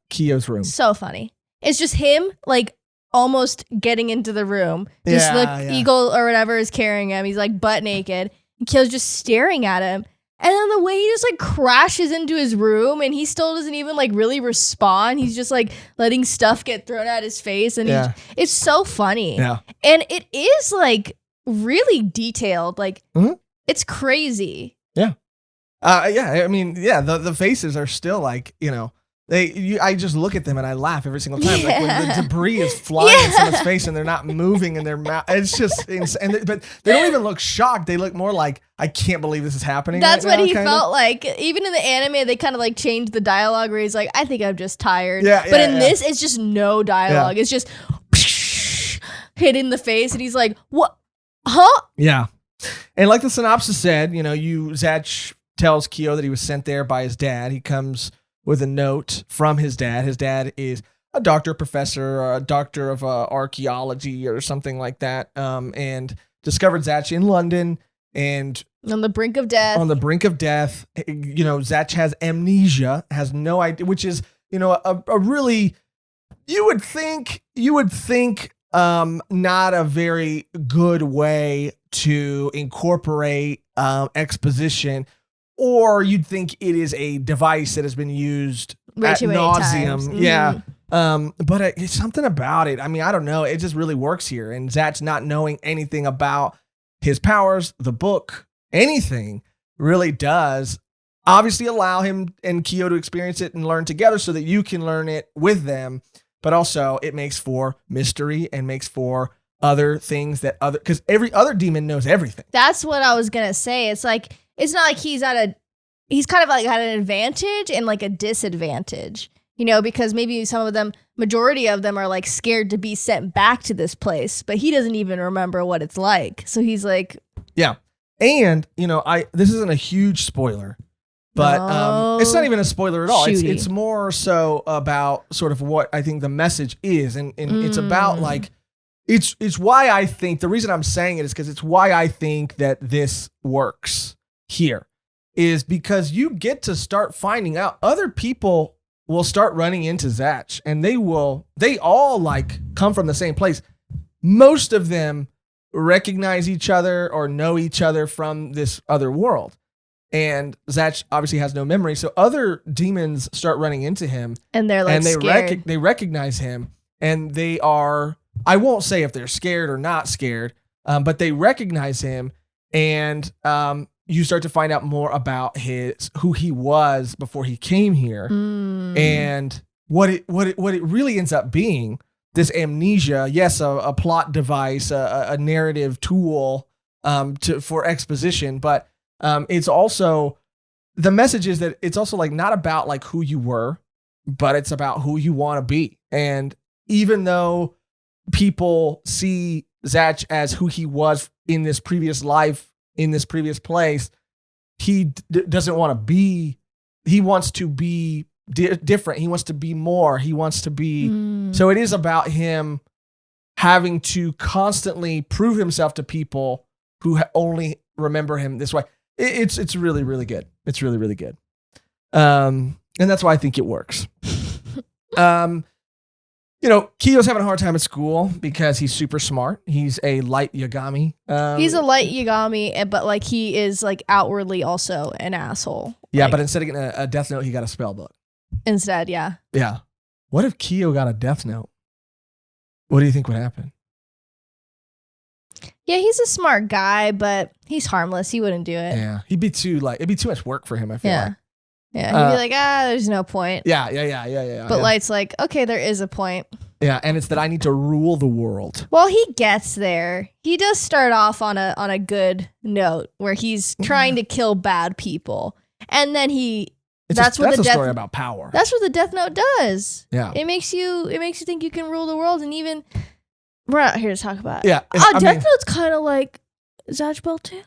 Kyo's room. So funny. It's just him like almost getting into the room. Just eagle or whatever is carrying him. He's like butt naked. And Kyo's just staring at him. And then the way he just like crashes into his room, and he still doesn't even like really respond. He's just like letting stuff get thrown at his face, and it's so funny. Yeah. And it is like really detailed. Like it's crazy. Yeah. I mean, the faces are still like, I just look at them and I laugh every single time. Like when the debris is flying in someone's face and they're not moving in their mouth. It's just insane. But they don't even look shocked. They look more like, I can't believe this is happening. That's right what now, he kinda. felt like. Even in the anime, they kind of like changed the dialogue where he's like, I think I'm just tired. Yeah, but yeah, in this, it's just no dialogue. It's just hit in the face. And he's like, what? Huh? Yeah. And like the synopsis said, Zatch tells Kyo that he was sent there by his dad. He comes with a note from his dad. His dad is a doctor, professor, or a doctor of archaeology or something like that, and discovered Zatch in London and on the brink of death. Zatch has amnesia, has no idea, which is, a really, you would think not a very good way to incorporate exposition. Or you'd think it is a device that has been used way ad too many times. nauseum. Yeah. But it's something about it. I mean, I don't know. It just really works here. And Zatch not knowing anything about his powers, the book, anything really does obviously allow him and Kyo to experience it and learn together so that you can learn it with them. But also it makes for mystery and makes for other things because every other demon knows everything. That's what I was going to say. It's like, it's not like he's kind of like at an advantage and like a disadvantage, because maybe majority of them are like scared to be sent back to this place, but he doesn't even remember what it's like. So he's like, yeah. And, this isn't a huge spoiler, but it's not even a spoiler at all. It's more so about sort of what I think the message is. And it's about like, it's why I think, the reason I'm saying it is because it's why I think that this works here is because you get to start finding out other people will start running into Zatch and they all like come from the same place. Most of them recognize each other or know each other from this other world. And Zatch obviously has no memory. So other demons start running into him and they're like, scared. They recognize him and they are, I won't say if they're scared or not scared, but they recognize him and, you start to find out more about who he was before he came here, and what it really ends up being. This amnesia, yes, a plot device, a narrative tool for exposition, but it's also the message is that it's also like not about like who you were, but it's about who you want to be. And even though people see Zatch as who he was in this previous life, in this previous place, he doesn't want to be, he wants to be different. He wants to be more. He wants to be, so it is about him having to constantly prove himself to people who only remember him this way. It's really, really good. It's really, really good. And that's why I think it works. Kyo's having a hard time at school because he's super smart. He's a light Yagami. He's a light Yagami, but like he is like outwardly also an asshole. Yeah, like, but instead of getting a death note, he got a spell book. Instead, yeah. Yeah. What if Kyo got a death note? What do you think would happen? Yeah, he's a smart guy, but he's harmless. He wouldn't do it. Yeah, it'd be too much work for him, I feel like. Yeah, he'd be like, there's no point. Yeah. But Light's like, okay, there is a point. Yeah, and it's that I need to rule the world. Well, he gets there. He does start off on a good note where he's trying to kill bad people, and then that's a story about power. That's what the Death Note does. Yeah, it makes you think you can rule the world, and even we're not here to talk about it. Yeah, Death Note's kind of like Zatch Bell too.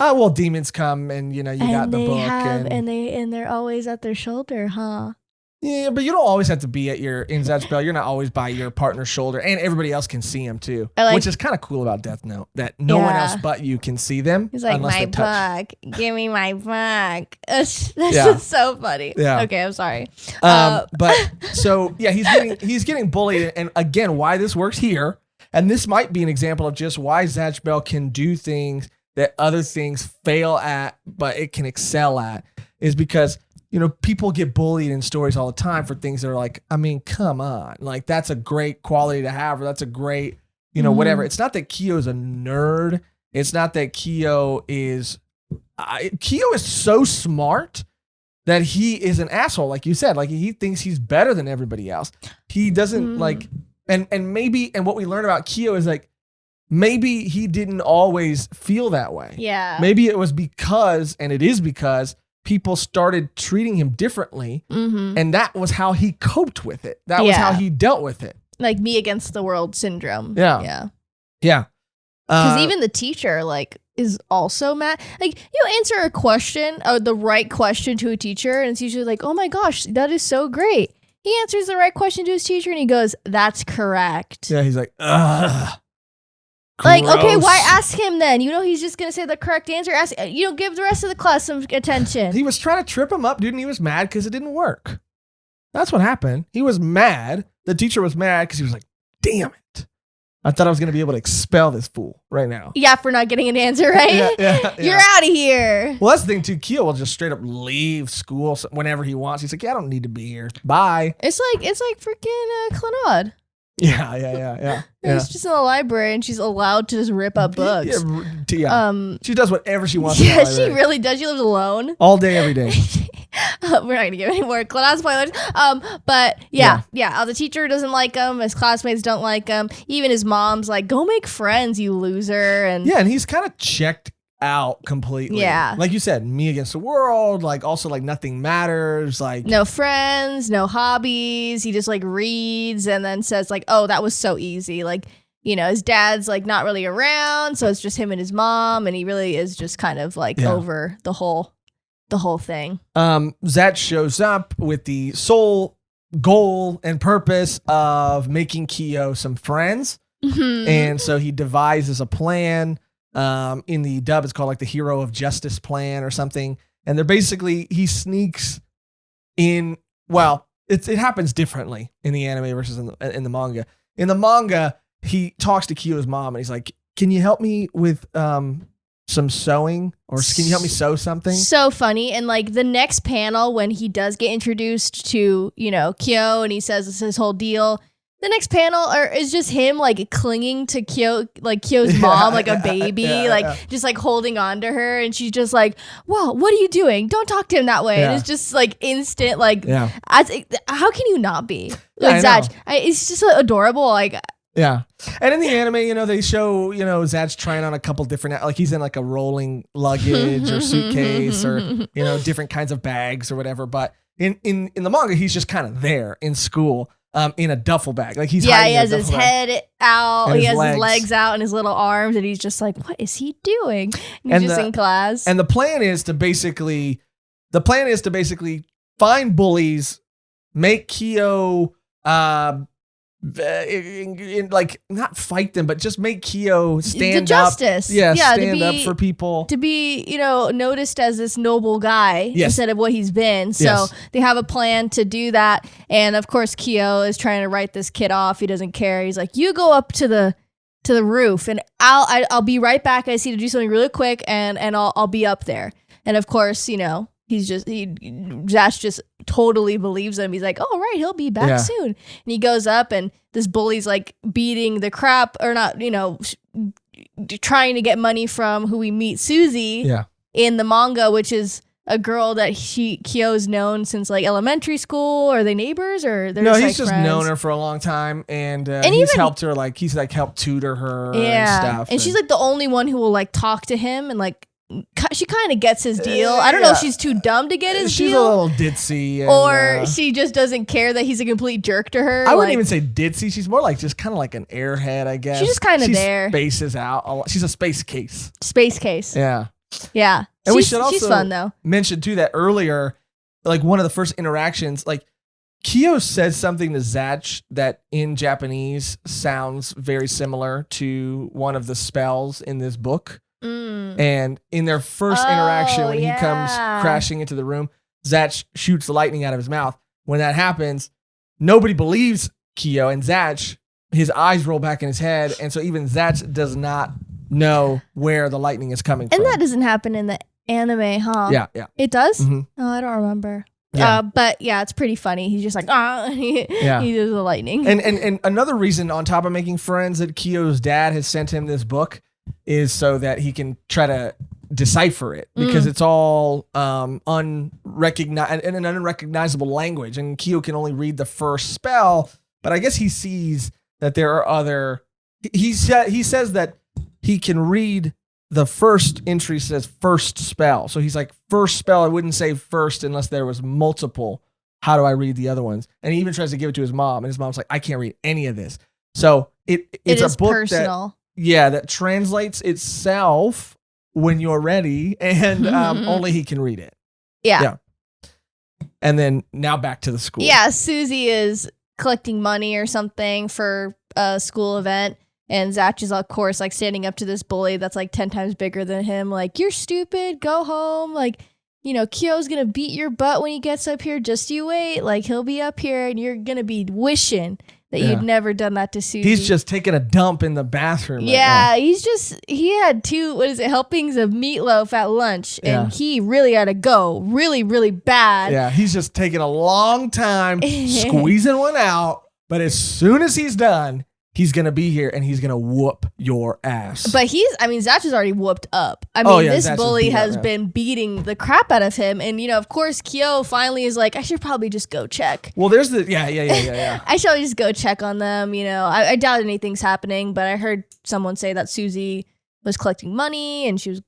Well, demons come and you got the book and they're always at their shoulder, huh? Yeah, but you don't always have to be in Zatch Bell. You're not always by your partner's shoulder, and everybody else can see him too, which is kind of cool about Death Note. That no one else but you can see them. He's like, my book, give me my book. That's just so funny. Yeah. Okay, I'm sorry. But so yeah, he's getting bullied, and again, why this works here, and this might be an example of just why Zatch Bell can do things that other things fail at, but it can excel at, is because, people get bullied in stories all the time for things that are like, I mean, come on. Like, that's a great quality to have, or that's a great, whatever. It's not that Kyo's a nerd. It's not that Kyo is so smart that he is an asshole, like you said. Like, he thinks he's better than everybody else. He doesn't like, and what we learn about Kyo is like, maybe he didn't always feel that way. Yeah. Maybe it was because people started treating him differently, and that was how he coped with it. That was how he dealt with it. Like me against the world syndrome. Yeah. Because even the teacher, like, is also mad. Like, you answer a question, the right question to a teacher, and it's usually like, oh my gosh, that is so great. He answers the right question to his teacher, and he goes, that's correct. Yeah, he's like, ugh. Like, Gross. okay, why ask him then? You know, he's just going to say the correct answer. Give the rest of the class some attention. He was trying to trip him up, dude, and he was mad because it didn't work. That's what happened. He was mad. The teacher was mad because he was like, damn it. I thought I was going to be able to expel this fool right now. Yeah, for not getting an answer right. Yeah. You're out of here. Well, that's the thing, too. Kyo will just straight up leave school whenever he wants. He's like, yeah, I don't need to be here. Bye. It's like freaking Clannad. Yeah. She's just in the library and she's allowed to just rip up books. Yeah. She does whatever she wants. Yeah, she really does. She lives alone. All day, every day. We're not going to give any more Clannad spoilers. But yeah. The teacher doesn't like him. His classmates don't like him. Even his mom's like, go make friends, you loser. And he's kind of checked out completely. Yeah. Like you said, me against the world, like also like nothing matters, like no friends, no hobbies. He just like reads and then says like, oh, that was so easy. Like, you know, his dad's like not really around, so it's just him and his mom, and he really is just kind of like over the whole thing. Zatch shows up with the sole goal and purpose of making Kyo some friends. And so he devises a plan. In the dub, it's called like the Hero of Justice plan or something. And they're basically, he sneaks in. Well, it happens differently in the anime versus in the manga. In the manga, he talks to Kyo's mom and he's like, can you help me with some sewing, or can you help me sew something? So funny. And like the next panel, when he does get introduced to, you know, Kyo, and he says it's his whole deal. The next panel is just him like clinging to Kyo's mom like a baby, just like holding on to her, and she's just like, "Whoa, what are you doing? Don't talk to him that way." And it's just like instant, like, how can you not be like Zatch? It's just adorable, like. Yeah, and in the anime, you know, they show, you know, Zatch trying on a couple different, like he's in like a rolling luggage or suitcase or, you know, different kinds of bags or whatever. But in the manga, he's just kind of there in school. In a duffel bag, like he's he has his head out, he has his legs out, and his little arms, and he's just like, "What is he doing?" And he's just in class. And the plan is to basically find bullies, make Kyo, like not fight them, but just make Kyo stand justice. up. Stand up for people. To be, you know, noticed as this noble guy instead of what he's been. So they have a plan to do that. And of course, Kyo is trying to write this kid off. He doesn't care. He's like, you go up to the roof and I'll be right back. I just need to do something really quick and I'll be up there. And of course, you know, Zatch just totally believes him. He's like, oh, right, he'll be back soon. And he goes up and this bully's like beating the crap, or not, you know, trying to get money from who we meet, Susie, in the manga, which is a girl that Kyo's known since like elementary school. Are they neighbors or they're he's just known her for a long time, and he's helped her, like he's like helped tutor her and stuff. And she's like the only one who will like talk to him, and like she kind of gets his deal. I don't know if she's too dumb to get his deal. She's a little ditzy. And, or she just doesn't care that he's a complete jerk to her. I wouldn't even say ditzy. She's more like just kind of like an airhead, I guess. She's just kind of there. Spaces out a lot. She's a space case. Space case. Yeah. Yeah. And we should also she's fun, though. Mention, too, that earlier, like one of the first interactions, like Kyo says something to Zatch that in Japanese sounds very similar to one of the spells in this book. And in their first interaction, when he comes crashing into the room, Zatch shoots the lightning out of his mouth. When that happens, nobody believes Kyo, and Zatch, his eyes roll back in his head, and so even Zatch does not know where the lightning is coming from. And that doesn't happen in the anime, huh? Yeah. It does? Mm-hmm. Oh, I don't remember. Yeah. But yeah, it's pretty funny. He's just like, he does the lightning. And another reason, on top of making friends, that Kyo's dad has sent him this book is so that he can try to decipher it because it's all unrecognized in an unrecognizable language, and Kyo can only read the first spell. But I guess he sees that there are other. He says that he can read the first entry says first spell, so he's like first spell. I wouldn't say first unless there was multiple. How do I read the other ones? And he even tries to give it to his mom, and his mom's like, I can't read any of this. So it's a book personal. that translates itself when you're ready, and only he can read it. Yeah. And then now back to the school. Yeah, Susie is collecting money or something for a school event, and Zatch is, of course, like standing up to this bully that's like 10 times bigger than him. Like, you're stupid. Go home. Like, you know, Kyo's going to beat your butt when he gets up here. Just you wait. Like, he'll be up here and you're going to be wishing that you'd never done that to Susie. He's just taking a dump in the bathroom. Yeah, he had 2, helpings of meatloaf at lunch, and he really had to go really, really bad. Yeah, he's just taking a long time squeezing one out, but as soon as he's done, he's going to be here and he's going to whoop your ass. But Zatch is already whooped up. This Zatch bully has been beating the crap out of him. And, of course, Kyo finally is like, I should probably just go check. Well, there's the, yeah. I should probably just go check on them. I doubt anything's happening, but I heard someone say that Susie was collecting money and she was,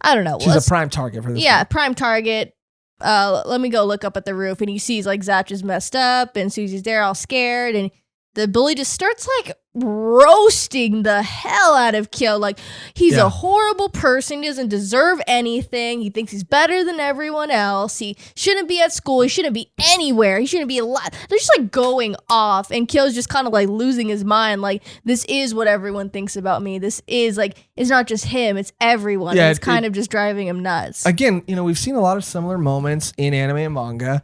I don't know. She's a prime target for this. Yeah, prime target. Let me go look up at the roof. And he sees like Zatch is messed up and Susie's there all scared. And the bully just starts like roasting the hell out of Kyo. Like, he's a horrible person. He doesn't deserve anything. He thinks he's better than everyone else. He shouldn't be at school. He shouldn't be anywhere. He shouldn't be alive. They're just like going off. And Kyo's just kind of like losing his mind. Like, this is what everyone thinks about me. This is like, it's not just him. It's everyone. Yeah, it's kind of just driving him nuts. Again, we've seen a lot of similar moments in anime and manga.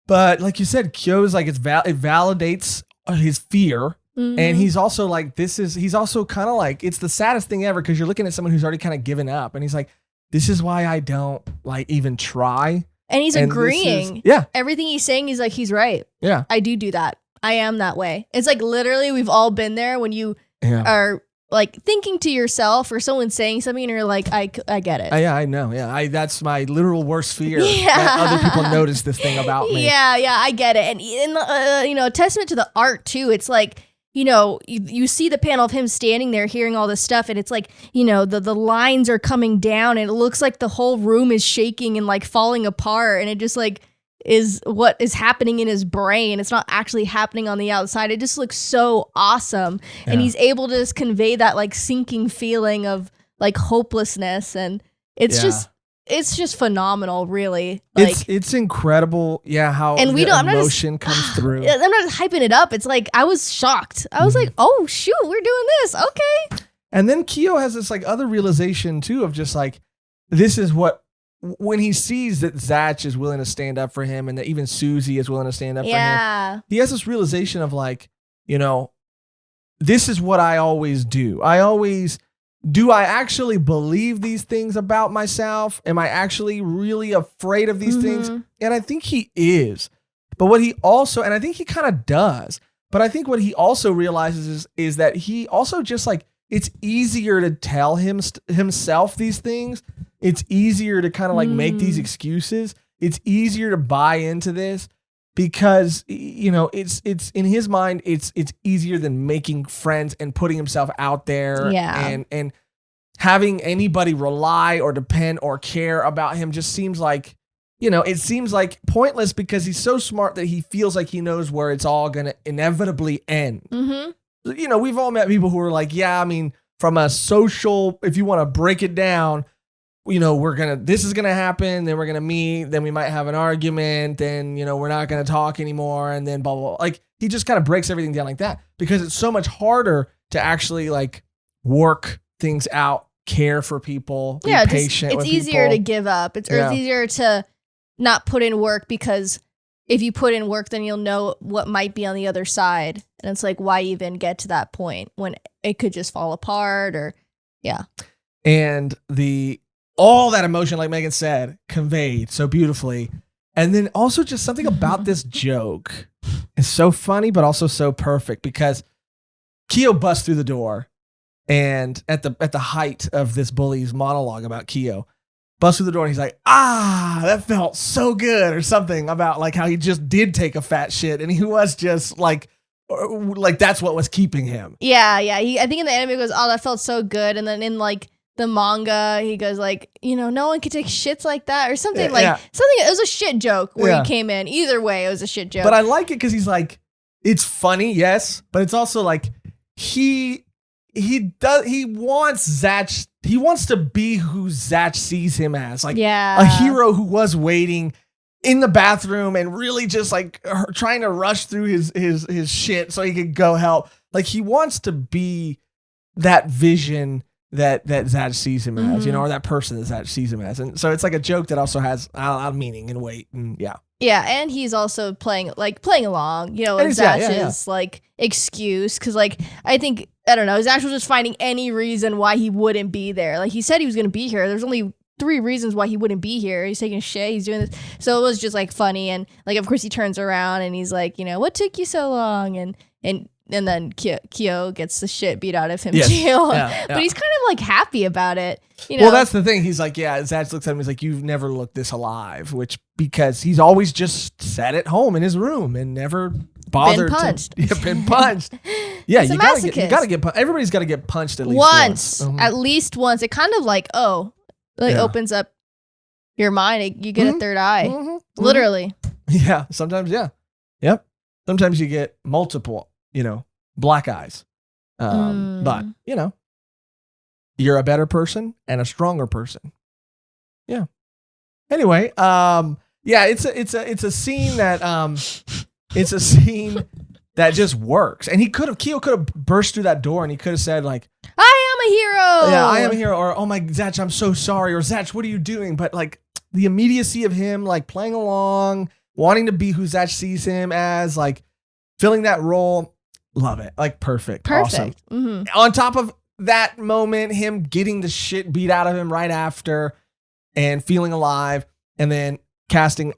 But like you said, Kyo's like, it validates his fear. And he's also like, he's also kind of like, it's the saddest thing ever because you're looking at someone who's already kind of given up. And he's like, this is why I don't like even try. And he's agreeing. Everything he's saying, he's like, he's right. Yeah. I do that. I am that way. It's like literally we've all been there when you are like thinking to yourself or someone saying something and you're like, I get it. Yeah, I know. Yeah. That's my literal worst fear that other people notice this thing about me. Yeah, I get it. And a testament to the art too. It's like, you see the panel of him standing there hearing all this stuff and it's like, the lines are coming down and it looks like the whole room is shaking and like falling apart and it just like is what is happening in his brain. It's not actually happening on the outside. It just looks so awesome. Yeah. And he's able to just convey that like sinking feeling of like hopelessness and it's just phenomenal, really. Like, it's incredible, how emotion comes through. I'm not hyping it up. It's like I was shocked. I was like, "Oh shoot, we're doing this." Okay. And then Kyo has this like other realization too of just like this is what when he sees that Zatch is willing to stand up for him and that even Susie is willing to stand up for him. He has this realization of like, this is what I always do. Do I actually believe these things about myself? Am I actually really afraid of these things? And I think he is. But what he also, and I think he kind of does, but I think what he also realizes is that he also just like, it's easier to tell himself these things. It's easier to kind of like make these excuses. It's easier to buy into this because, it's in his mind, it's easier than making friends and putting himself out there and having anybody rely or depend or care about him just seems like, it seems like pointless because he's so smart that he feels like he knows where it's all going to inevitably end. We've all met people who are like, from a social, if you want to break it down, this is going to happen, then we're going to meet, then we might have an argument, then, we're not going to talk anymore, and then blah, blah, blah. Like, he just kind of breaks everything down like that because it's so much harder to actually, like, work things out, care for people, be patient with people. It's easier to give up. It's easier to not put in work because if you put in work, then you'll know what might be on the other side. And it's like, why even get to that point when it could just fall apart or, And all that emotion, like Mehgan said, conveyed so beautifully. And then also just something about this joke is so funny, but also so perfect because Kyo busts through the door And at the height of this bully's monologue about Kyo, busts through the door and he's like, that felt so good, or something about like how he just did take a fat shit and he was just like that's what was keeping him. Yeah. I think in the anime he goes, oh, that felt so good. And then in like the manga, he goes like, no one can take shits like that or something something. It was a shit joke where he came in. Either way, it was a shit joke. But I like it because he's like, it's funny, yes, but it's also like he wants Zatch. He wants to be who Zatch sees him as, like a hero who was waiting in the bathroom and really just like trying to rush through his shit so he could go help. Like he wants to be that vision that Zatch sees him as, or that person that Zatch sees him as. And so it's like a joke that also has a lot of meaning and weight. And yeah, and he's also playing along, with Zatch's like excuse. Cause like, I think, I don't know, Zatch was just finding any reason why he wouldn't be there. Like he said he was going to be here. There's only 3 reasons why he wouldn't be here. He's taking a shit. He's doing this. So it was just like funny. And like, of course he turns around and he's like, what took you so long? And then Kyo gets the shit beat out of him too. Yeah. But he's kind of like happy about it. Well, that's the thing. He's like, Zatch looks at him. He's like, you've never looked this alive, because he's always just sat at home in his room and never bothered been punched. Yeah, you gotta get punched. Everybody's got to get punched at least once. At least once. It kind of like, opens up your mind. You get a third eye. Literally. Yeah, sometimes, yeah. Yep. Sometimes you get multiple, black eyes. But, you're a better person and a stronger person. Yeah. Anyway, it's a scene that just works. And Kyo could have burst through that door and he could have said like, I am a hero. Yeah, I am a hero. Or, oh my, Zatch, I'm so sorry. Or Zatch, what are you doing? But like the immediacy of him, like playing along, wanting to be who Zatch sees him as, like filling that role. Love it. Like perfect. Awesome. On top of that moment, him getting the shit beat out of him right after and feeling alive, and then casting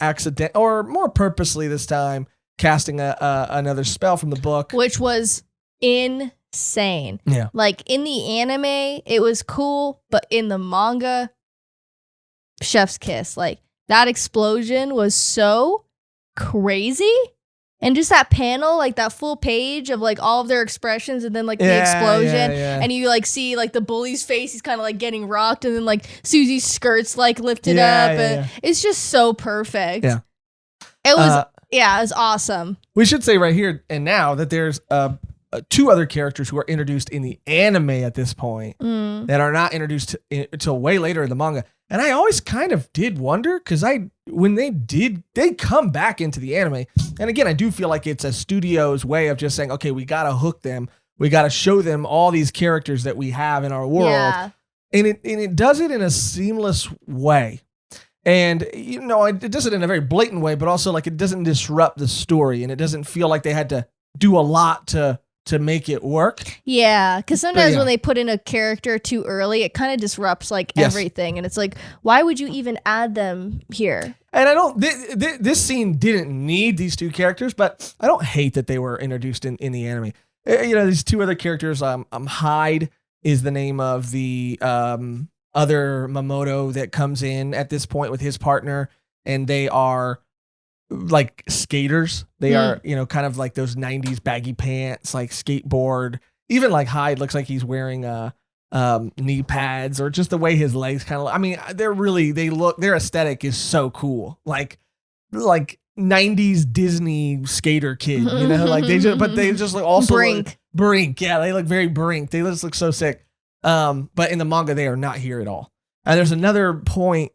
or more purposely this time, casting another spell from the book. Which was insane. Yeah. Like in the anime, it was cool, but in the manga, chef's kiss. Like that explosion was so crazy. And just that panel, like that full page of like all of their expressions and then like the explosion. And you like see like the bully's face, he's kind of like getting rocked, and then like Susie's skirts like lifted up. And it's just so perfect. Yeah. It was awesome. We should say right here and now that there's 2 other characters who are introduced in the anime at this point that are not introduced until way later in the manga. And I always kind of did wonder, because when they come back into the anime. And again, I do feel like it's a studio's way of just saying, okay, we got to hook them. We got to show them all these characters that we have in our world. Yeah. And it does it in a seamless way. And, it does it in a very blatant way, but also like it doesn't disrupt the story, and it doesn't feel like they had to do a lot to make it work. Yeah, because sometimes when they put in a character too early, it kind of disrupts like everything. And it's like, why would you even add them here? And this scene didn't need these 2 characters, but I don't hate that they were introduced in the anime. These 2 other characters, Hyde is the name of the other Mamoto that comes in at this point with his partner, and they are like skaters. They are, kind of like those 90s baggy pants, like skateboard. Even like Hyde looks like he's wearing knee pads, or just the way his legs kind of, I mean, their aesthetic is so cool. Like 90s Disney skater kid, like they just look also Brink. Yeah, they look very Brink. They just look so sick. But in the manga, they are not here at all. And there's another point,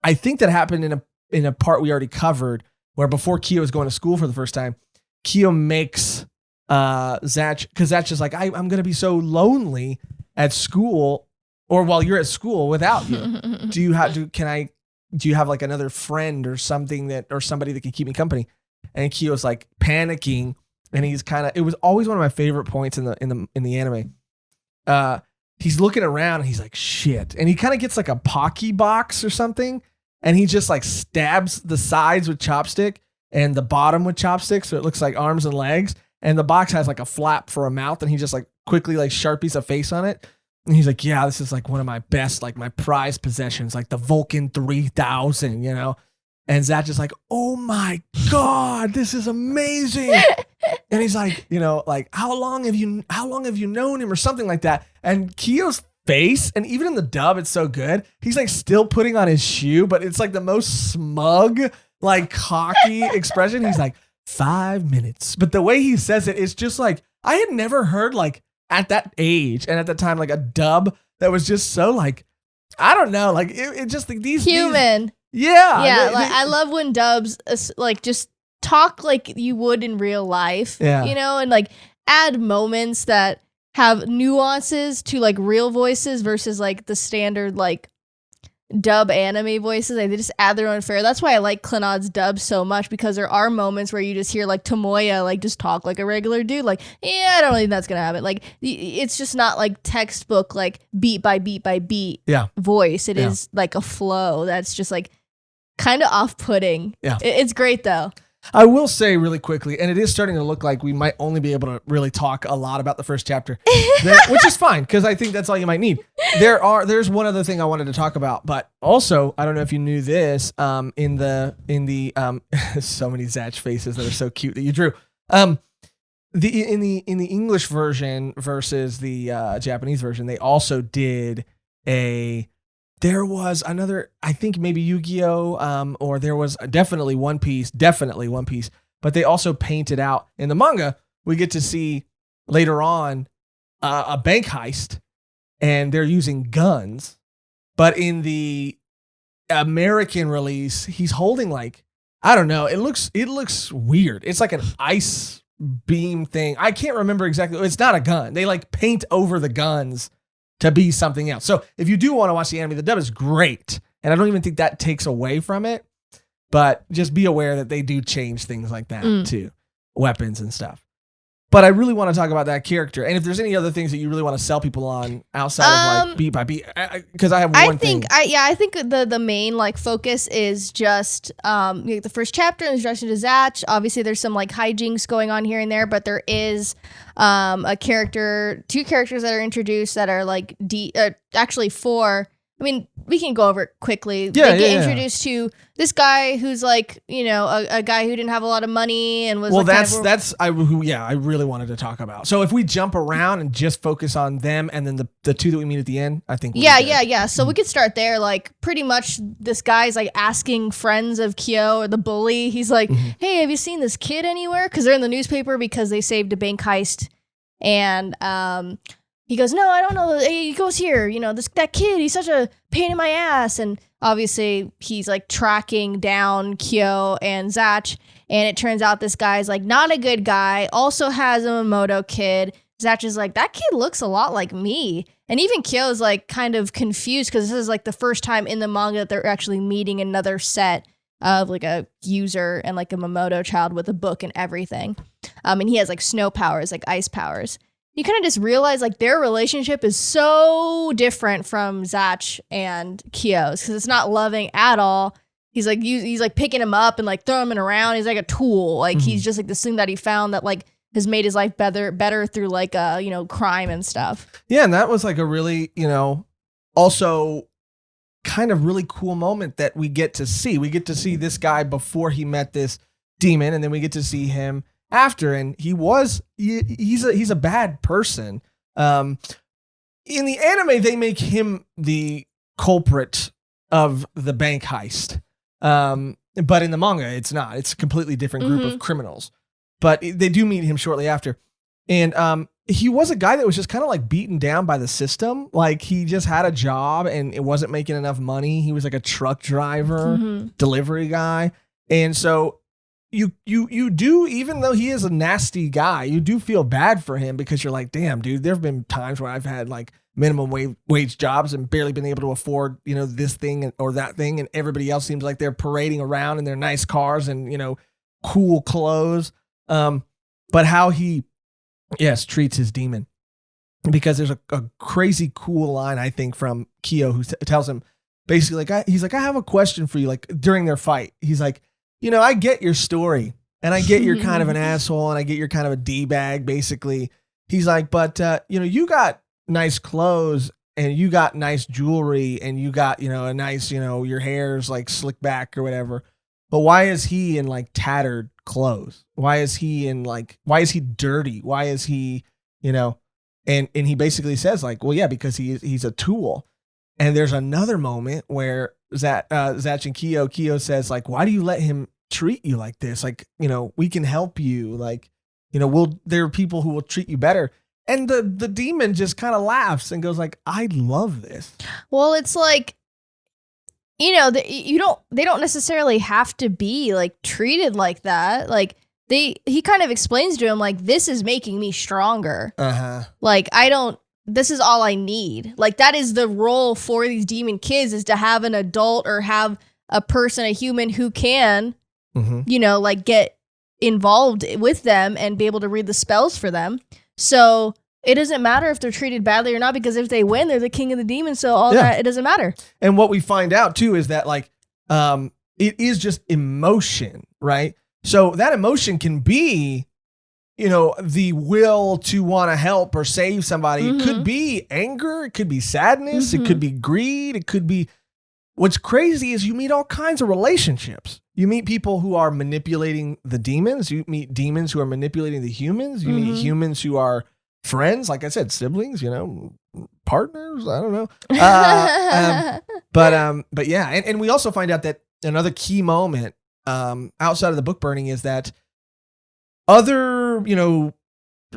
I think, that happened in a part we already covered, where before Kyo is going to school for the first time, Kyo makes Zatch, because Zatch is like, I'm going to be so lonely at school, or while you're at school without you. Do you have like another friend or something or somebody that can keep me company? And Kyo's like panicking, and he's it was always one of my favorite points in the anime. He's looking around and he's like, shit. And he kind of gets like a Pocky box or something. And he just like stabs the sides with chopstick and the bottom with chopstick. So it looks like arms and legs. And the box has like a flap for a mouth. And he just like quickly like Sharpies a face on it. And he's like, yeah, this is like one of my best, like my prized possessions, like the Vulcan 3000, you know? And Zatch is like, oh my God, this is amazing. And he's like, you know, like, how long have you known him or something like that? And Kyo's face, and even in the dub, it's so good. He's like still putting on his shoe, but it's like the most smug, like cocky expression. He's like, 5 minutes. But the way he says it, it's just like, I had never heard like at that age and at the time, like a dub that was just so like, I don't know, like it just like these human. Yeah. Like I love when dubs like just talk like you would in real life, you know, and like add moments that have nuances to like real voices versus like the standard like dub anime voices. They just add their own flair. That's why I like Clannad's dub so much, because there are moments where you just hear like Tomoya like just talk like a regular dude. Like, yeah, I don't think that's gonna happen. Like, it's just not like textbook like beat by beat by beat voice. It is like a flow that's just like kind of off-putting. Yeah, it's great though. I will say really quickly, and it is starting to look like we might only be able to really talk a lot about the first chapter, which is fine, because I think that's all you might need. There's one other thing I wanted to talk about, but also, I don't know if you knew this, in the so many Zatch faces that are so cute that you drew. In the English version versus the Japanese version, they also did there was another, I think maybe Yu-Gi-Oh! Or there was definitely One Piece, but they also painted out in the manga. We get to see later on a bank heist, and they're using guns. But in the American release, he's holding like, I don't know, it looks weird. It's like an ice beam thing. I can't remember exactly. It's not a gun. They like paint over the guns to be something else. So if you do want to watch the anime, the dub is great. And I don't even think that takes away from it. But just be aware that they do change things like that too. Weapons and stuff. But I really want to talk about that character. And if there's any other things that you really want to sell people on outside of like beat by beat, because I have one thing. I think the main like focus is just like the first chapter, introduction to Zatch. Obviously, there's some like hijinks going on here and there, but there is two characters that are introduced that are like actually four. I mean, we can go over it quickly. They get introduced to this guy who's like, you know, a guy who didn't have a lot of money and was. Well, like I really wanted to talk about. So if we jump around and just focus on them, and then the two that we meet at the end, I think. Yeah. So we could start there. Like, pretty much, this guy's like asking friends of Kyo, or the bully. He's like, "Hey, have you seen this kid anywhere?" Because they're in the newspaper because they saved a bank heist, and he goes, "No, I don't know." He goes, "Here, you know, that kid, he's such a pain in my ass." And obviously he's like tracking down Kyo and Zatch. And it turns out this guy's like not a good guy, also has a Mamoto kid. Zatch is like, "That kid looks a lot like me." And even Kyo's like kind of confused, because this is like the first time in the manga that they're actually meeting another set of like a user and like a Mamoto child with a book and everything. And he has like snow powers, like ice powers. You kind of just realize like their relationship is so different from Zatch and Kyo's, because it's not loving at all. He's like picking him up and like throwing him around. He's like a tool. Like he's just like this thing that he found that like has made his life better through like crime and stuff. Yeah, and that was like a really, also kind of really cool moment that we get to see. We get to see this guy before he met this demon, and then we get to see him after, and he's a bad person. In the anime, they make him the culprit of the bank heist, but in the manga, it's not. It's a completely different group of criminals. But they do meet him shortly after, and he was a guy that was just kind of like beaten down by the system. Like, he just had a job and it wasn't making enough money. He was like a truck driver, delivery guy, and so. You do, even though he is a nasty guy, you do feel bad for him, because you're like, damn, dude, there have been times where I've had like minimum wage jobs and barely been able to afford, this thing or that thing. And everybody else seems like they're parading around in their nice cars and, cool clothes. But how he, treats his demon, because there's a crazy cool line, I think, from Kyo, who tells him basically like, he's like, "I have a question for you." Like, during their fight, he's like, "I get your story, and I get you're kind of an asshole, and I get you're kind of a D-bag, basically." he's like, but you got nice clothes and you got nice jewelry and you got, a nice, your hair's like slicked back or whatever. But why is he in like tattered clothes? Why is he dirty? Why is he, and he basically says like, well, yeah, because he's a tool. And there's another moment where Zatch and Kyo says like, why do you let him treat you like this? Like, we can help you. Like, there are people who will treat you better. And the demon just kind of laughs and goes like, I love this. Well, it's like, they don't necessarily have to be like treated like that. Like he kind of explains to him like, this is making me stronger. Like this is all I need. Like that is the role for these demon kids, is to have an adult or have a person, a human who can, like get involved with them and be able to read the spells for them. So it doesn't matter if they're treated badly or not, because if they win, they're the king of the demons. So all that, it doesn't matter. And what we find out too is that like, it is just emotion, right? So that emotion can be, the will to want to help or save somebody. It could be anger. It could be sadness. It could be greed. It could be, what's crazy is you meet all kinds of relationships. You meet people who are manipulating the demons. You meet demons who are manipulating the humans. You meet humans who are friends, like I said, siblings, partners. I don't know. But yeah, and we also find out that another key moment outside of the book burning is that other,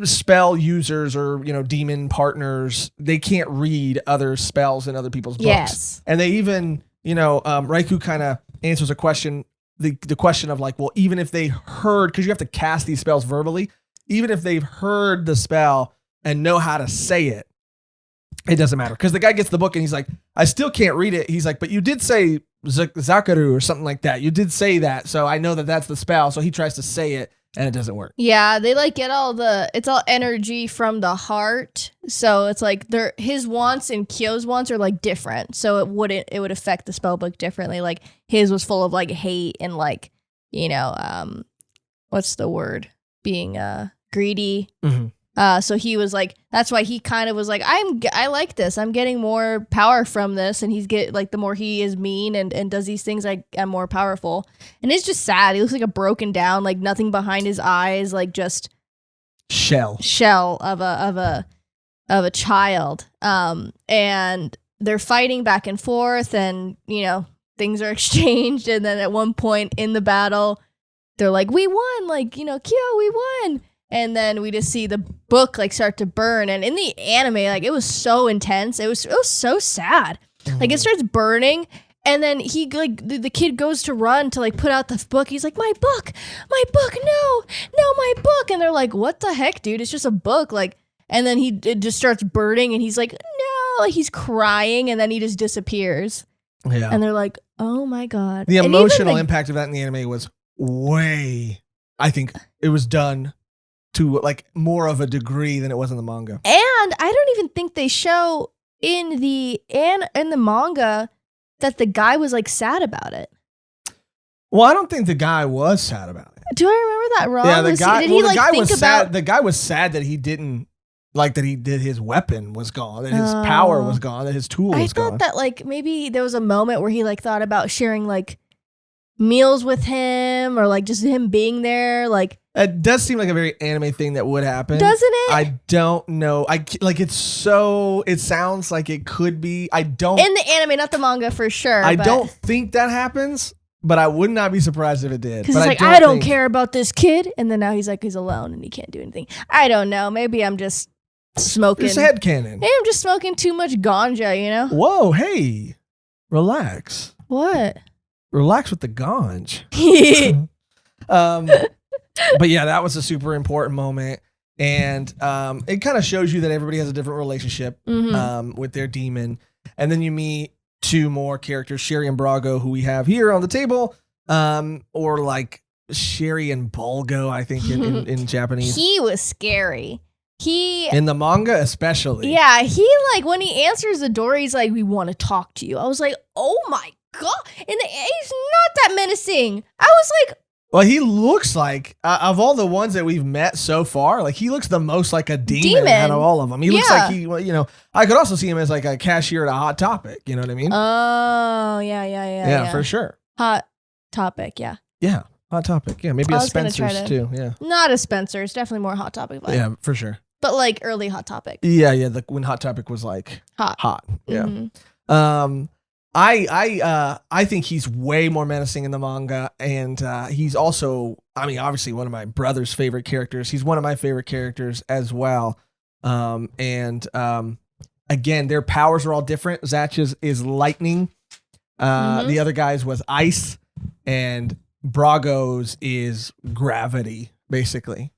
spell users or, demon partners, they can't read other spells in other people's books. Yes. And they even, Raiku kind of answers a question, the question of like, well, even if they heard, because you have to cast these spells verbally, even if they've heard the spell and know how to say it, it doesn't matter. Because the guy gets the book and he's like, I still can't read it. He's like, but you did say Zakaru or something like that. You did say that. So I know that that's the spell. So he tries to say it and it doesn't work. Yeah, they like get it's all energy from the heart. So it's like his wants and Kyo's wants are like different. So it would affect the spell book differently. Like his was full of like hate and like, what's the word? Being greedy. So he was like, that's why he kind of was like, I like this. I'm getting more power from this. And the more he is mean and does these things, I'm more powerful. And it's just sad. He looks like a broken down, like nothing behind his eyes, like just shell of a child. And they're fighting back and forth and, things are exchanged. And then at one point in the battle, they're like, we won, like, Kyo, we won. And then we just see the book like start to burn. And in the anime, like it was so intense. It was so sad. Like it starts burning. And then he like the kid goes to run to like put out the book. He's like, my book, no, my book. And they're like, what the heck, dude? It's just a book. Like, and then it just starts burning and he's like, no, like he's crying. And then he just disappears. Yeah. And they're like, oh my God. The emotional impact of that in the anime was I think it was done to like more of a degree than it was in the manga. And I don't even think they show in the manga that the guy was like sad about it. Well, I don't think the guy was sad about it. Do I remember that wrong? Yeah, the guy was sad that he didn't like that his weapon was gone, that his power was gone, that his tool was gone. I thought that like maybe there was a moment where he like thought about sharing like meals with him or like just him being there, like it does seem like a very anime thing that would happen, doesn't it? I don't know. It sounds like it could be. I don't in the anime, not the manga for sure. I don't think that happens, but I would not be surprised if it did. Because like I don't care about this kid, and then now he's alone and he can't do anything. I don't know. Maybe I'm just smoking. It's headcanon. Maybe I'm just smoking too much ganja. Whoa, hey, relax. What? Relax with the ganj. But yeah, that was a super important moment. And it kind of shows you that everybody has a different relationship with their demon. And then you meet two more characters, Sherry and Brago, who we have here on the table, or like Sherry and Bulgo, I think in Japanese. He was scary. In the manga especially. Yeah, he like when he answers the door, he's like, we want to talk to you. I was like, oh my God. And he's not that menacing. I was like, Well, he looks like, of all the ones that we've met so far, like he looks the most like a demon out of all of them. He looks like I could also see him as like a cashier at a Hot Topic. You know what I mean? Oh, yeah. Yeah, for sure. Hot Topic, yeah. Yeah, Hot Topic. Yeah, maybe a Spencer's too. Yeah. Not a Spencer's, definitely more Hot Topic vibe. Yeah, for sure. But like early Hot Topic. Yeah. When Hot Topic was like hot. Yeah. Mm-hmm. I think he's way more menacing in the manga, and he's also, I mean, obviously one of my brother's favorite characters. He's one of my favorite characters as well. Again, their powers are all different. Zatch is lightning. The other guy's was ice, and Brago's is gravity, basically.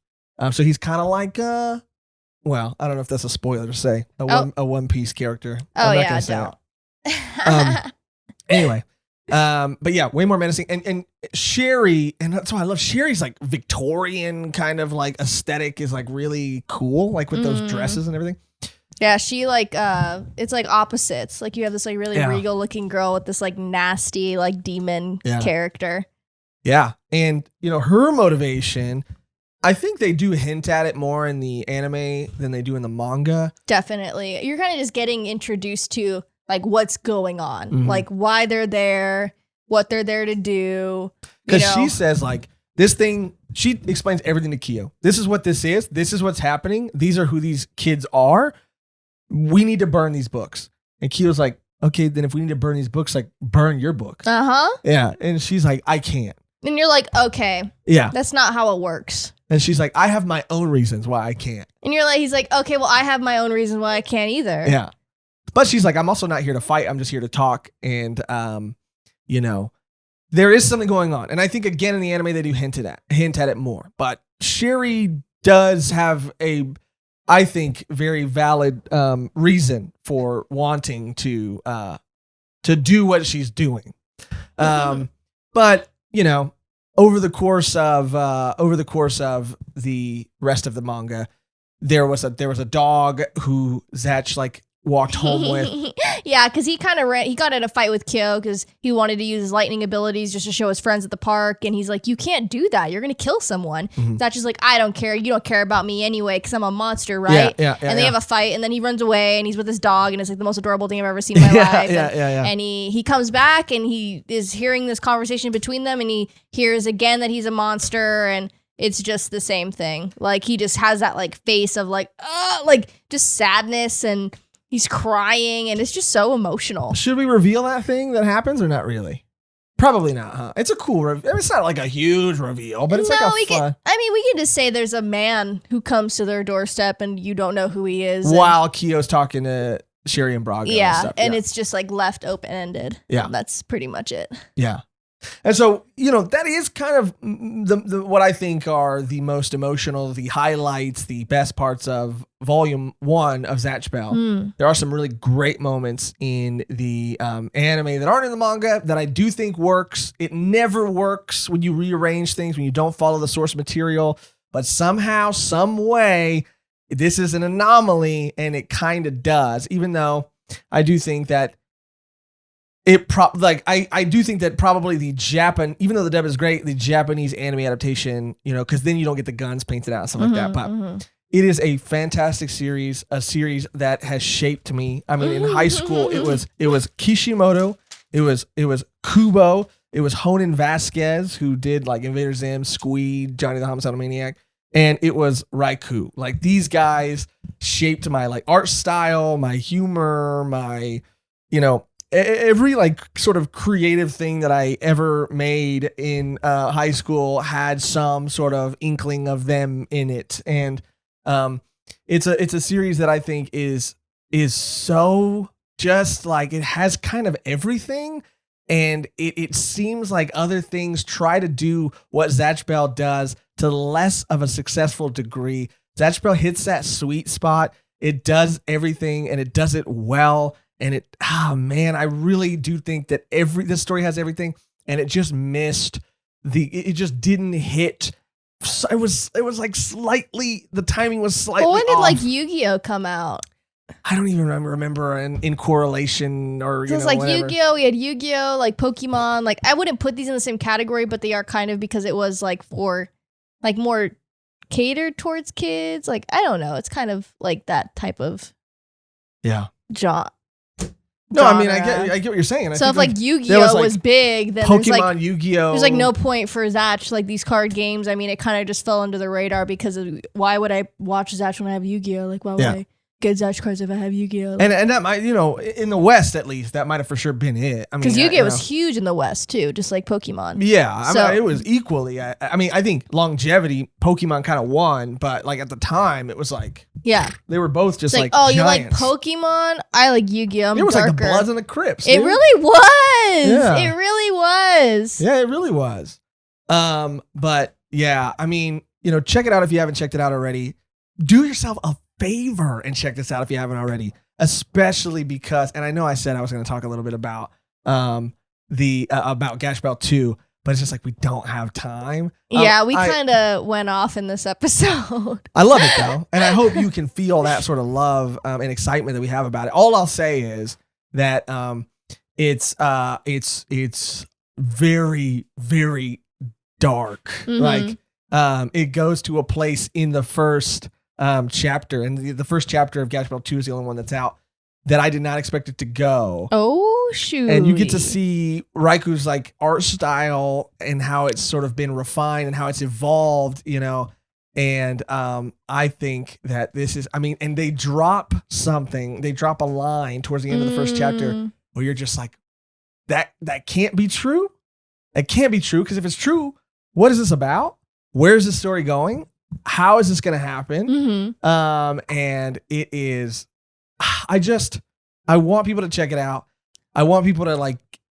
So he's kind of like, well, I don't know if that's a spoiler to say, a One Piece character. Oh, I'm not gonna say it. Anyway, but yeah, way more menacing. And Sherry, and that's why I love Sherry's like Victorian kind of like aesthetic is like really cool, like with those dresses and everything. Yeah, she like it's like opposites. Like you have this like really regal looking girl with this like nasty like demon character. Yeah, and her motivation, I think they do hint at it more in the anime than they do in the manga. Definitely, you're kind of just getting introduced to like what's going on, like why they're there, what they're there to do. Because she says like this thing, she explains everything to Kyo. This is what this is. This is what's happening. These are who these kids are. We need to burn these books. And Kyo's like, okay, then if we need to burn these books, like burn your books. Yeah. And she's like, I can't. And you're like, okay. Yeah. That's not how it works. And she's like, I have my own reasons why I can't. And you're like, he's like, okay, well, I have my own reasons why I can't either. Yeah. But she's like, I'm also not here to fight. I'm just here to talk. And, there is something going on. And I think, again, in the anime, they do hint at it more. But Sherry does have a, I think, very valid reason for wanting to do what she's doing. But, over the course of the rest of the manga, there was a dog who Zatch like walked home with. Yeah, because he kind of he got in a fight with Kyo because he wanted to use his lightning abilities just to show his friends at the park, and he's like, you can't do that, you're gonna kill someone. Zatch is like, I don't care, you don't care about me anyway because I'm a monster, right? Yeah, and they have a fight, and then he runs away and he's with his dog, and it's like the most adorable thing I've ever seen in my life. And he comes back and he is hearing this conversation between them, and he hears again that he's a monster, and it's just the same thing. Like he just has that like face of like just sadness, and he's crying, and it's just so emotional. Should we reveal that thing that happens or not really? Probably not, huh? It's a cool reveal. It's not like a huge reveal, but it's like a fun. We can just say there's a man who comes to their doorstep and you don't know who he is. While Kyo's talking to Sherry and Braga. Yeah, and stuff. And it's just like left open-ended. Yeah. That's pretty much it. Yeah. And so, that is kind of the what I think are the most emotional, the highlights, the best parts of Volume 1 of Zatch Bell. There are some really great moments in the anime that aren't in the manga that I do think works. It never works when you rearrange things, when you don't follow the source material, but somehow, some way, this is an anomaly, and it kind of does, even though I do think that I do think that probably even though the dub is great, the Japanese anime adaptation, because then you don't get the guns painted out and stuff like that. But it is a fantastic series, a series that has shaped me. I mean, in high school, it was Kishimoto, it was Kubo, it was Honen Vasquez, who did like Invader Zim, Squeed, Johnny the Homicidal Maniac, and it was Raiku. Like these guys shaped my like art style, my humor, my every like sort of creative thing that I ever made in high school had some sort of inkling of them in it. And it's a series that I think is so just like, it has kind of everything. And it seems like other things try to do what Zatch Bell does to less of a successful degree. Zatch Bell hits that sweet spot. It does everything and it does it well. And I really do think that this story has everything, and it just missed it just didn't hit. It was like slightly, the timing was slightly off. When did off. like Yu-Gi-Oh come out? I don't even remember in correlation or, So it's like Yu-Gi-Oh! We had Yu-Gi-Oh! Like Pokemon. Like I wouldn't put these in the same category, but they are kind of because it was like for like more catered towards kids. Like I don't know. It's kind of like that type of genre. No, I mean I get what you're saying. So if like Yu-Gi-Oh! was big, then Pokemon, Yu-Gi-Oh! There's like no point for Zatch, like these card games. I mean, it kind of just fell under the radar because of why would I watch Zatch when I have Yu-Gi-Oh? Like why would I get Zatch cards if I have Yu-Gi-Oh? And that might, in the West at least, that might have for sure been it. I mean, because Yu-Gi-Oh was huge in the West too, just like Pokemon. Yeah, I mean, it was equally. I mean, I think longevity, Pokemon kind of won, but like at the time, it was like they were both just like oh, giants. you like Pokemon? I like Yu-Gi-Oh. It was darker. like the Bloods and the Crips. It dude. really was. Yeah. It really was. Yeah, it really was. But yeah, I mean, check it out if you haven't checked it out already. Do yourself a favor and check this out if you haven't already, especially because, and I know I said I was going to talk a little bit about about Gash Bell 2, but it's just like we don't have time. Yeah, we kind of went off in this episode. I love it though, and I hope you can feel that sort of love and excitement that we have about it. All I'll say is that it's very, very dark. Mm-hmm. Like it goes to a place in the first chapter, and the first chapter of Gash Bell 2 is the only one that's out, that I did not expect it to go. Oh, shoot. And you get to see Raiku's like art style and how it's sort of been refined and how it's evolved, and I think that this is, and they drop a line towards the end of the first chapter where you're just like, that can't be true. It can't be true, because if it's true, what is this about? Where's this story going? How is this going to happen? Mm-hmm. And it is, I want people to check it out. I want people to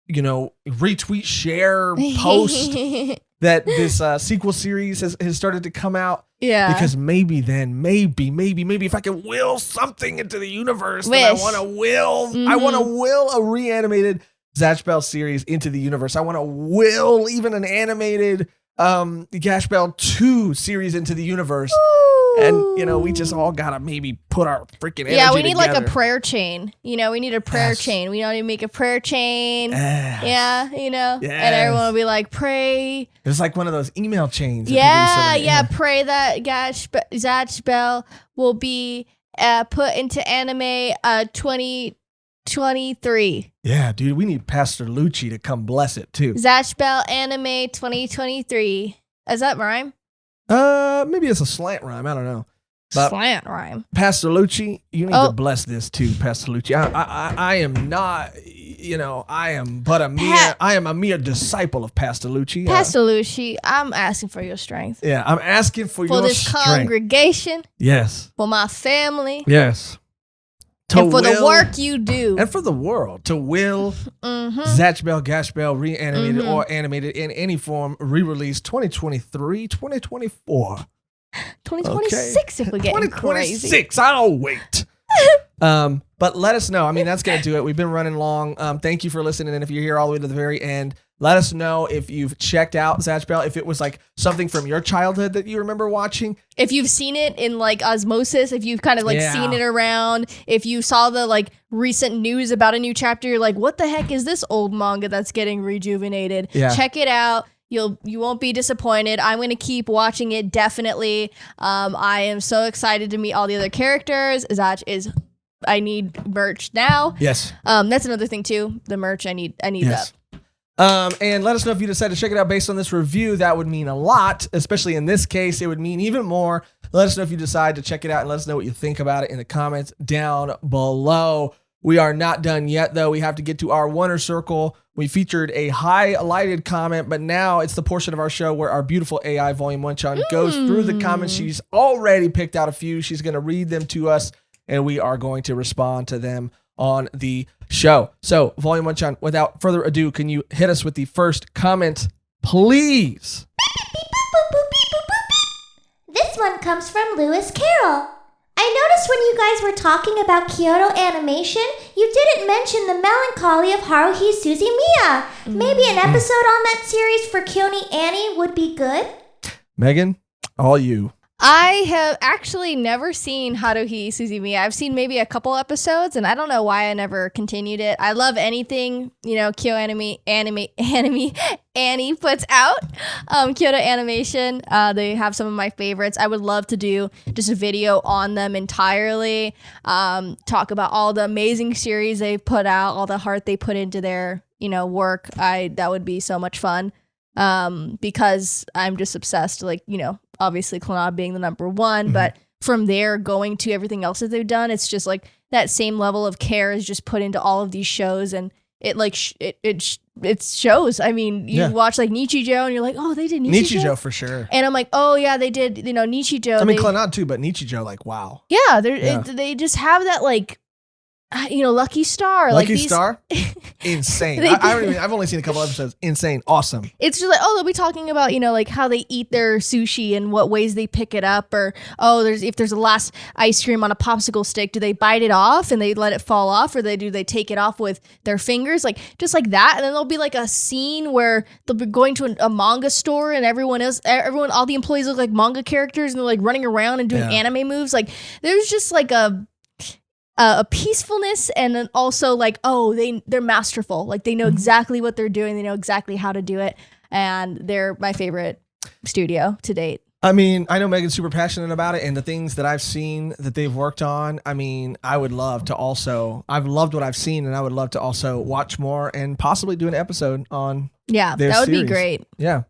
retweet, share, post that this sequel series has started to come out. Yeah. Because maybe if I can will something into the universe, then I want to will a reanimated Zatch Bell series into the universe. I want to will even an animated Gash Bell 2 series into the universe. Ooh. And we just all gotta maybe put our freaking energy we need together. like a prayer chain. We need a prayer chain. We need to make a prayer chain. Yes. And everyone will be like, pray. It's like one of those email chains. Pray that Zatch Bell will be put into anime 2023. Yeah, dude, we need Pastor Lucci to come bless it too. Zatch Bell anime 2023. Is that rhyme? Maybe it's a slant rhyme. I don't know. But slant rhyme. Pastor Lucci, you need to bless this too, Pastor Lucci. I am not, I am a mere disciple of Pastor Lucci. Pastor Lucci, I'm asking for your strength. Yeah, I'm asking for your this strength. Congregation. Yes. For my family. Yes. And for the work you do. And for the world. To will Zatch Bell, Gash Bell reanimated or animated in any form, re-release 2023, 2024. 2026 if we get 2026, I'll wait. But let us know. That's going to do it. We've been running long. Thank you for listening. And if you're here all the way to the very end, let us know if you've checked out Zatch Bell, if it was like something from your childhood that you remember watching. If you've seen it in like osmosis, if you've kind of like seen it around, if you saw the like recent news about a new chapter, you're like, what the heck is this old manga that's getting rejuvenated? Yeah. Check it out. You won't be disappointed. I'm going to keep watching it, definitely. I am so excited to meet all the other characters. Zatch is... I need merch now. Yes. That's another thing too. The merch, I need that. And let us know if you decide to check it out based on this review. That would mean a lot, especially in this case. It would mean even more. Let us know if you decide to check it out, and let us know what you think about it in the comments down below. We are not done yet, though. We have to get to our Wonder Circle. We featured a highlighted comment, but now it's the portion of our show where our beautiful AI Volume 1 Chan goes through the comments. She's already picked out a few. She's going to read them to us, and we are going to respond to them on the show. So, Volume 1 Chan, without further ado, can you hit us with the first comment, please? This one comes from Lewis Carroll. I noticed when you guys were talking about Kyoto Animation, you didn't mention the melancholy of Haruhi Suzumiya. Maybe an episode on that series for Kyoni Annie would be good? Mehgan, all you. I have actually never seen Haruhi Suzumiya. I've seen maybe a couple episodes, and I don't know why I never continued it. I love anything, Kyoto Annie puts out. Kyoto Animation, they have some of my favorites. I would love to do just a video on them entirely. Talk about all the amazing series they put out, all the heart they put into their, work. That would be so much fun. Because I'm just obsessed, obviously Clannad being the number one, but from there going to everything else that they've done, it's just like that same level of care is just put into all of these shows, and it it shows. I mean, you watch like Nichijou and you're like, oh, they did Nichijou for sure. And I'm like, oh yeah, they did, Nichijou. I mean, Clannad too, but Nichijou, like, wow. Yeah, they just have that Lucky Star. Lucky Star? Insane. I've only seen a couple episodes. Insane. Awesome. It's just like, they'll be talking about, how they eat their sushi and what ways they pick it up, or, if there's a last ice cream on a popsicle stick, do they bite it off and they let it fall off, or do they take it off with their fingers? Like, just like that. And then there'll be like a scene where they'll be going to a manga store and all the employees look like manga characters and they're like running around and doing anime moves. Like, there's just like a peacefulness, and then also like, they're masterful. Like, they know exactly what they're doing. They know exactly how to do it. And they're my favorite studio to date. I mean, I know Megan's super passionate about it, and the things that I've seen that they've worked on, I mean, I've loved what I've seen, and I would love to also watch more and possibly do an episode on their that would series. be great. Yeah.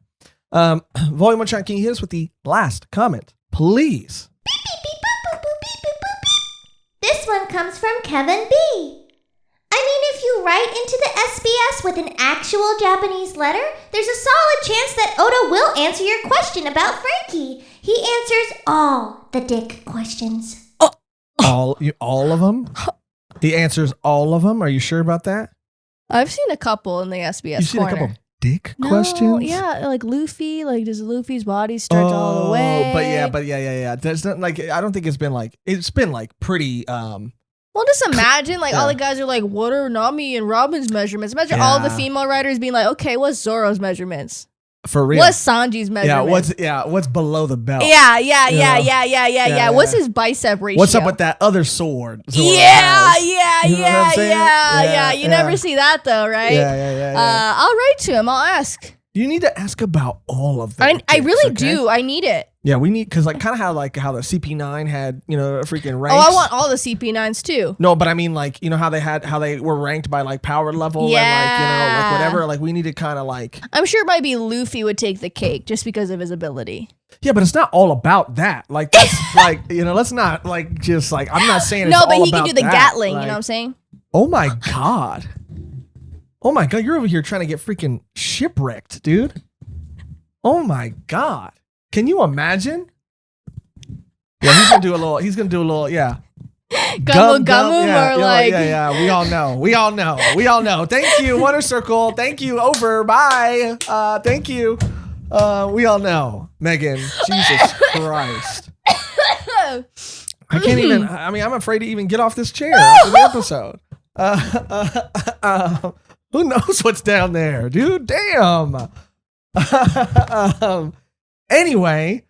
Volume 1 Chan, can you hit us with the last comment, please? This one comes from Kevin B. I mean, if you write into the SBS with an actual Japanese letter, there's a solid chance that Oda will answer your question about Frankie. He answers all the dick questions. All of them? He answers all of them? Are you sure about that? I've seen a couple in the SBS You've seen corner. a couple dick questions? Yeah, like Luffy, like does Luffy's body stretch all the way? But yeah. There's not like, I don't think it's been pretty well, just imagine all the guys are like, what are Nami and Robin's measurements? Imagine all the female writers being like, okay, what's Zoro's measurements? For real. What's Sanji's measurements? What's below the belt? Yeah. What's his bicep ratio? What's up with that other sword? Zoro Yeah. You never see that though, right? Yeah. I'll write to him. I'll ask. You need to ask about all of them. I really do. I need it. Yeah, we need, because kind of how the CP9 had, freaking ranks. Oh, I want all the CP9s too. No, but I mean, how they were ranked by power level and whatever. We need to kind of I'm sure it might be Luffy would take the cake just because of his ability. Yeah, but it's not all about that. That's let's not just I'm not saying no, it's but all he can about do the that. Gatling. You know what I'm saying? Oh my god. Oh my god, you're over here trying to get freaking shipwrecked, dude. Oh my god. Can you imagine? Yeah, he's gonna do a little, yeah. Gum, yeah, or yeah. We all know. Thank you, Wonder Circle. Thank you, over, bye. Thank you. We all know. Megan, Jesus Christ. I can't even, I'm afraid to even get off this chair after the episode. Who knows what's down there, dude? Damn. Anyway,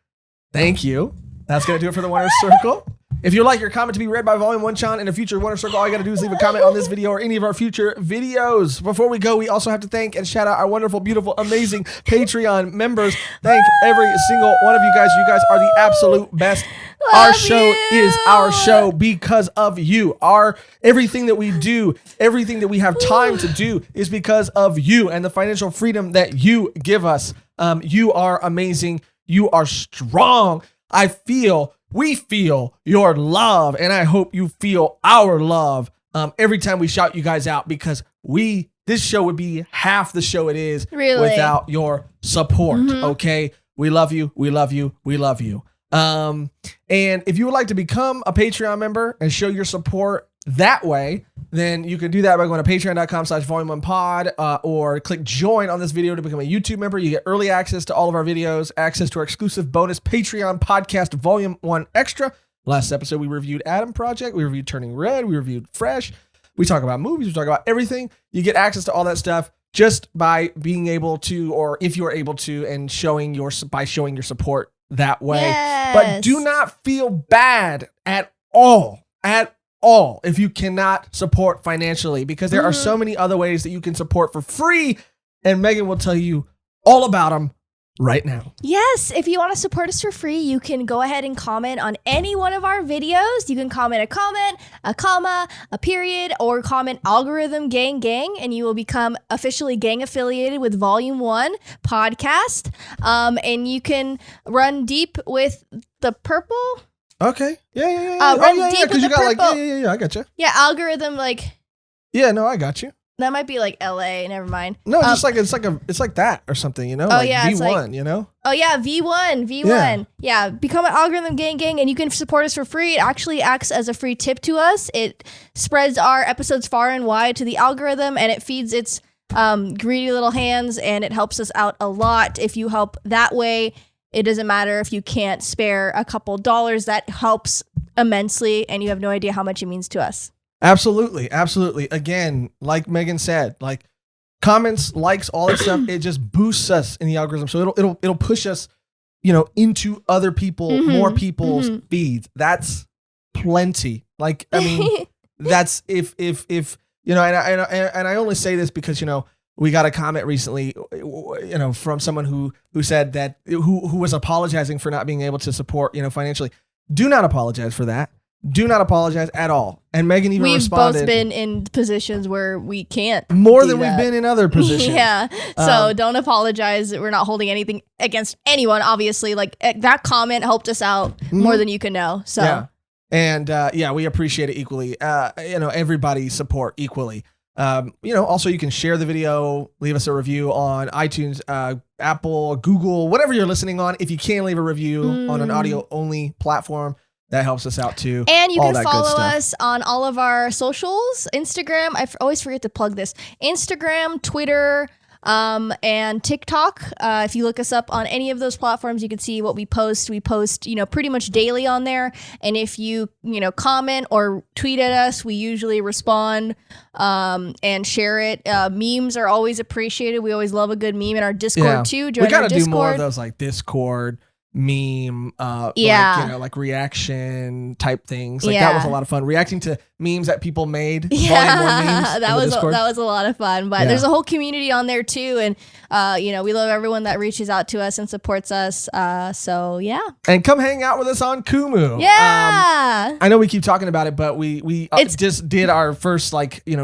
thank you. That's going to do it for the Wonder Circle. If you'd like your comment to be read by Volume 1 Chan in a future Wonder Circle, all you got to do is leave a comment on this video or any of our future videos. Before we go, we also have to thank and shout out our wonderful, beautiful, amazing Patreon members. Thank every single one of you guys. You guys are the absolute best. Our show is our show because of you. Everything that we do, everything that we have time to do is because of you and the financial freedom that you give us. You are amazing. You are strong. We feel your love, and I hope you feel our love every time we shout you guys out, because this show would be half the show it is without your support. Okay, we love you. We love you. We love you. And if you would like to become a Patreon member and show your support that way, then you can do that by going to patreon.com/volume1pod or click join on this video to become a YouTube member. You get early access to all of our videos, access to our exclusive bonus Patreon podcast Volume 1 Extra. Last episode, we reviewed Adam Project. We reviewed Turning Red. We reviewed Fresh. We talk about movies. We talk about everything. You get access to all that stuff just by being able to, or if you're able to, and by showing your support that way. Yes. But do not feel bad at all if you cannot support financially, because there are so many other ways that you can support for free, and Mehgan will tell you all about them right now. Yes, if you want to support us for free, you can go ahead and comment on any one of our videos. You can comment, a comma, a period, or comment algorithm gang, and you will become officially gang affiliated with Volume 1 podcast. And you can run deep with the purple. Okay. Yeah. Run deep with you the got purple. Yeah, I got you. Yeah, algorithm, Yeah, no, I got you. that might be LA, never mind. No, just it's like that or something, you know? Oh, yeah, it's V1, you know? Oh yeah, V1. Yeah, become an algorithm gang, and you can support us for free. It actually acts as a free tip to us. It spreads our episodes far and wide to the algorithm, and it feeds its greedy little hands, and it helps us out a lot. If you help that way, it doesn't matter if you can't spare a couple dollars. That helps immensely, and you have no idea how much it means to us. Absolutely. Again, like Mehgan said, comments, likes, all that stuff, it just boosts us in the algorithm. So it'll push us, into other people, more people's feeds. That's plenty. That's if and I only say this because we got a comment recently, from someone who said that who was apologizing for not being able to support, financially. Do not apologize for that. Do not apologize at all. And Mehgan even responded. We've both been in positions where we can't more than we've been in other positions. Yeah. So don't apologize. We're not holding anything against anyone, obviously. That comment helped us out more than you can know. So yeah. And we appreciate it equally. Everybody's support equally. Also you can share the video, leave us a review on iTunes, Apple, Google, whatever you're listening on. If you can leave a review on an audio only platform, that helps us out too. And you can follow us on all of our socials. Instagram, I always forget to plug this. Instagram, Twitter, and TikTok. If you look us up on any of those platforms, you can see what we post. We post, pretty much daily on there. And if you, comment or tweet at us, we usually respond and share it. Memes are always appreciated. We always love a good meme in our Discord too. Join we gotta our Discord. do more of those Discord meme, reaction type things. That was a lot of fun. Reacting to memes that people made. Yeah, that was a lot of fun. But there's a whole community on there too, and we love everyone that reaches out to us and supports us. So yeah. And come hang out with us on Kumu. Yeah. I know we keep talking about it, but we just did our first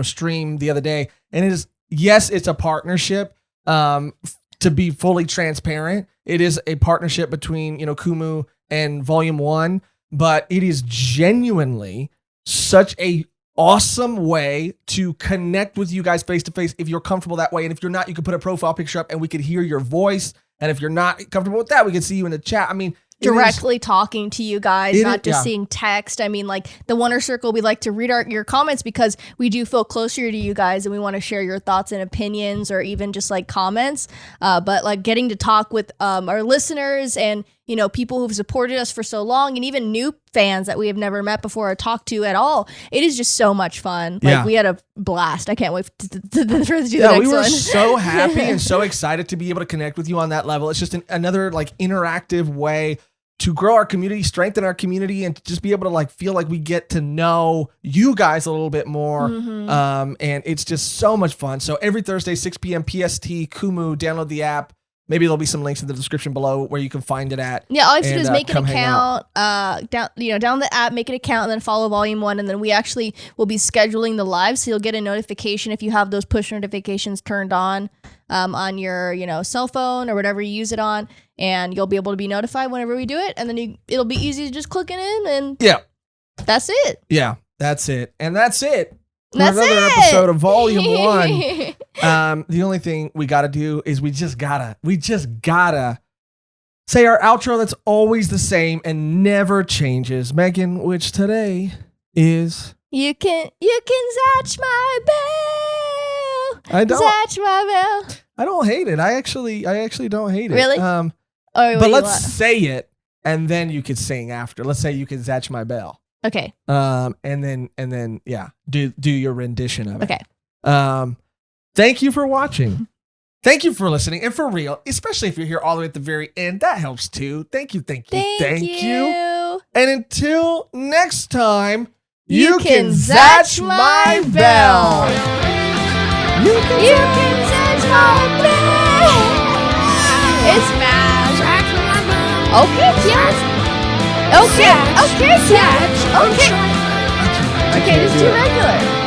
stream the other day, and it's a partnership. To be fully transparent, it is a partnership between, Kumu and Volume 1, but it is genuinely such a awesome way to connect with you guys face to face if you're comfortable that way. And if you're not, you can put a profile picture up and we could hear your voice. And if you're not comfortable with that, we can see you in the chat. I mean, directly talking to you guys, not just seeing text. I mean, the Wonder Circle, we like to read your comments because we do feel closer to you guys and we want to share your thoughts and opinions or even just comments. But getting to talk with our listeners and, people who've supported us for so long and even new fans that we have never met before or talked to at all. It is just so much fun. We had a blast. I can't wait to do the next one. We were so happy and so excited to be able to connect with you on that level. It's just another interactive way to grow our community, strengthen our community, and to just be able to feel like we get to know you guys a little bit more. And it's just so much fun. So every Thursday, 6 p.m. PST, Kumu, download the app. Maybe there'll be some links in the description below where you can find it at. Yeah, all you have to do is make an account, down the app, make an account, and then follow Volume 1. And then we actually will be scheduling the live, so you'll get a notification if you have those push notifications turned on your cell phone or whatever you use it on, and you'll be able to be notified whenever we do it. And then it'll be easy to just click it in, and that's it. Yeah, that's it, and that's it. Another episode of Volume 1. The only thing we gotta do is we just gotta say our outro that's always the same and never changes. Mehgan, which today is You can zatch my bell. I don't zatch my bell. I don't hate it. I actually don't hate it. Really? But let's say it and then you could sing after. Let's say you can zatch my bell. Okay. And then do your rendition of it. Okay. Thank you for watching. Thank you for listening, and for real, especially if you're here all the way at the very end, that helps too. Thank you. Thank you. And until next time, you can zatch zatch my bell. You can zatch my bell. It's bad. Okay, yes. Okay, zatch. Okay, it's too regular.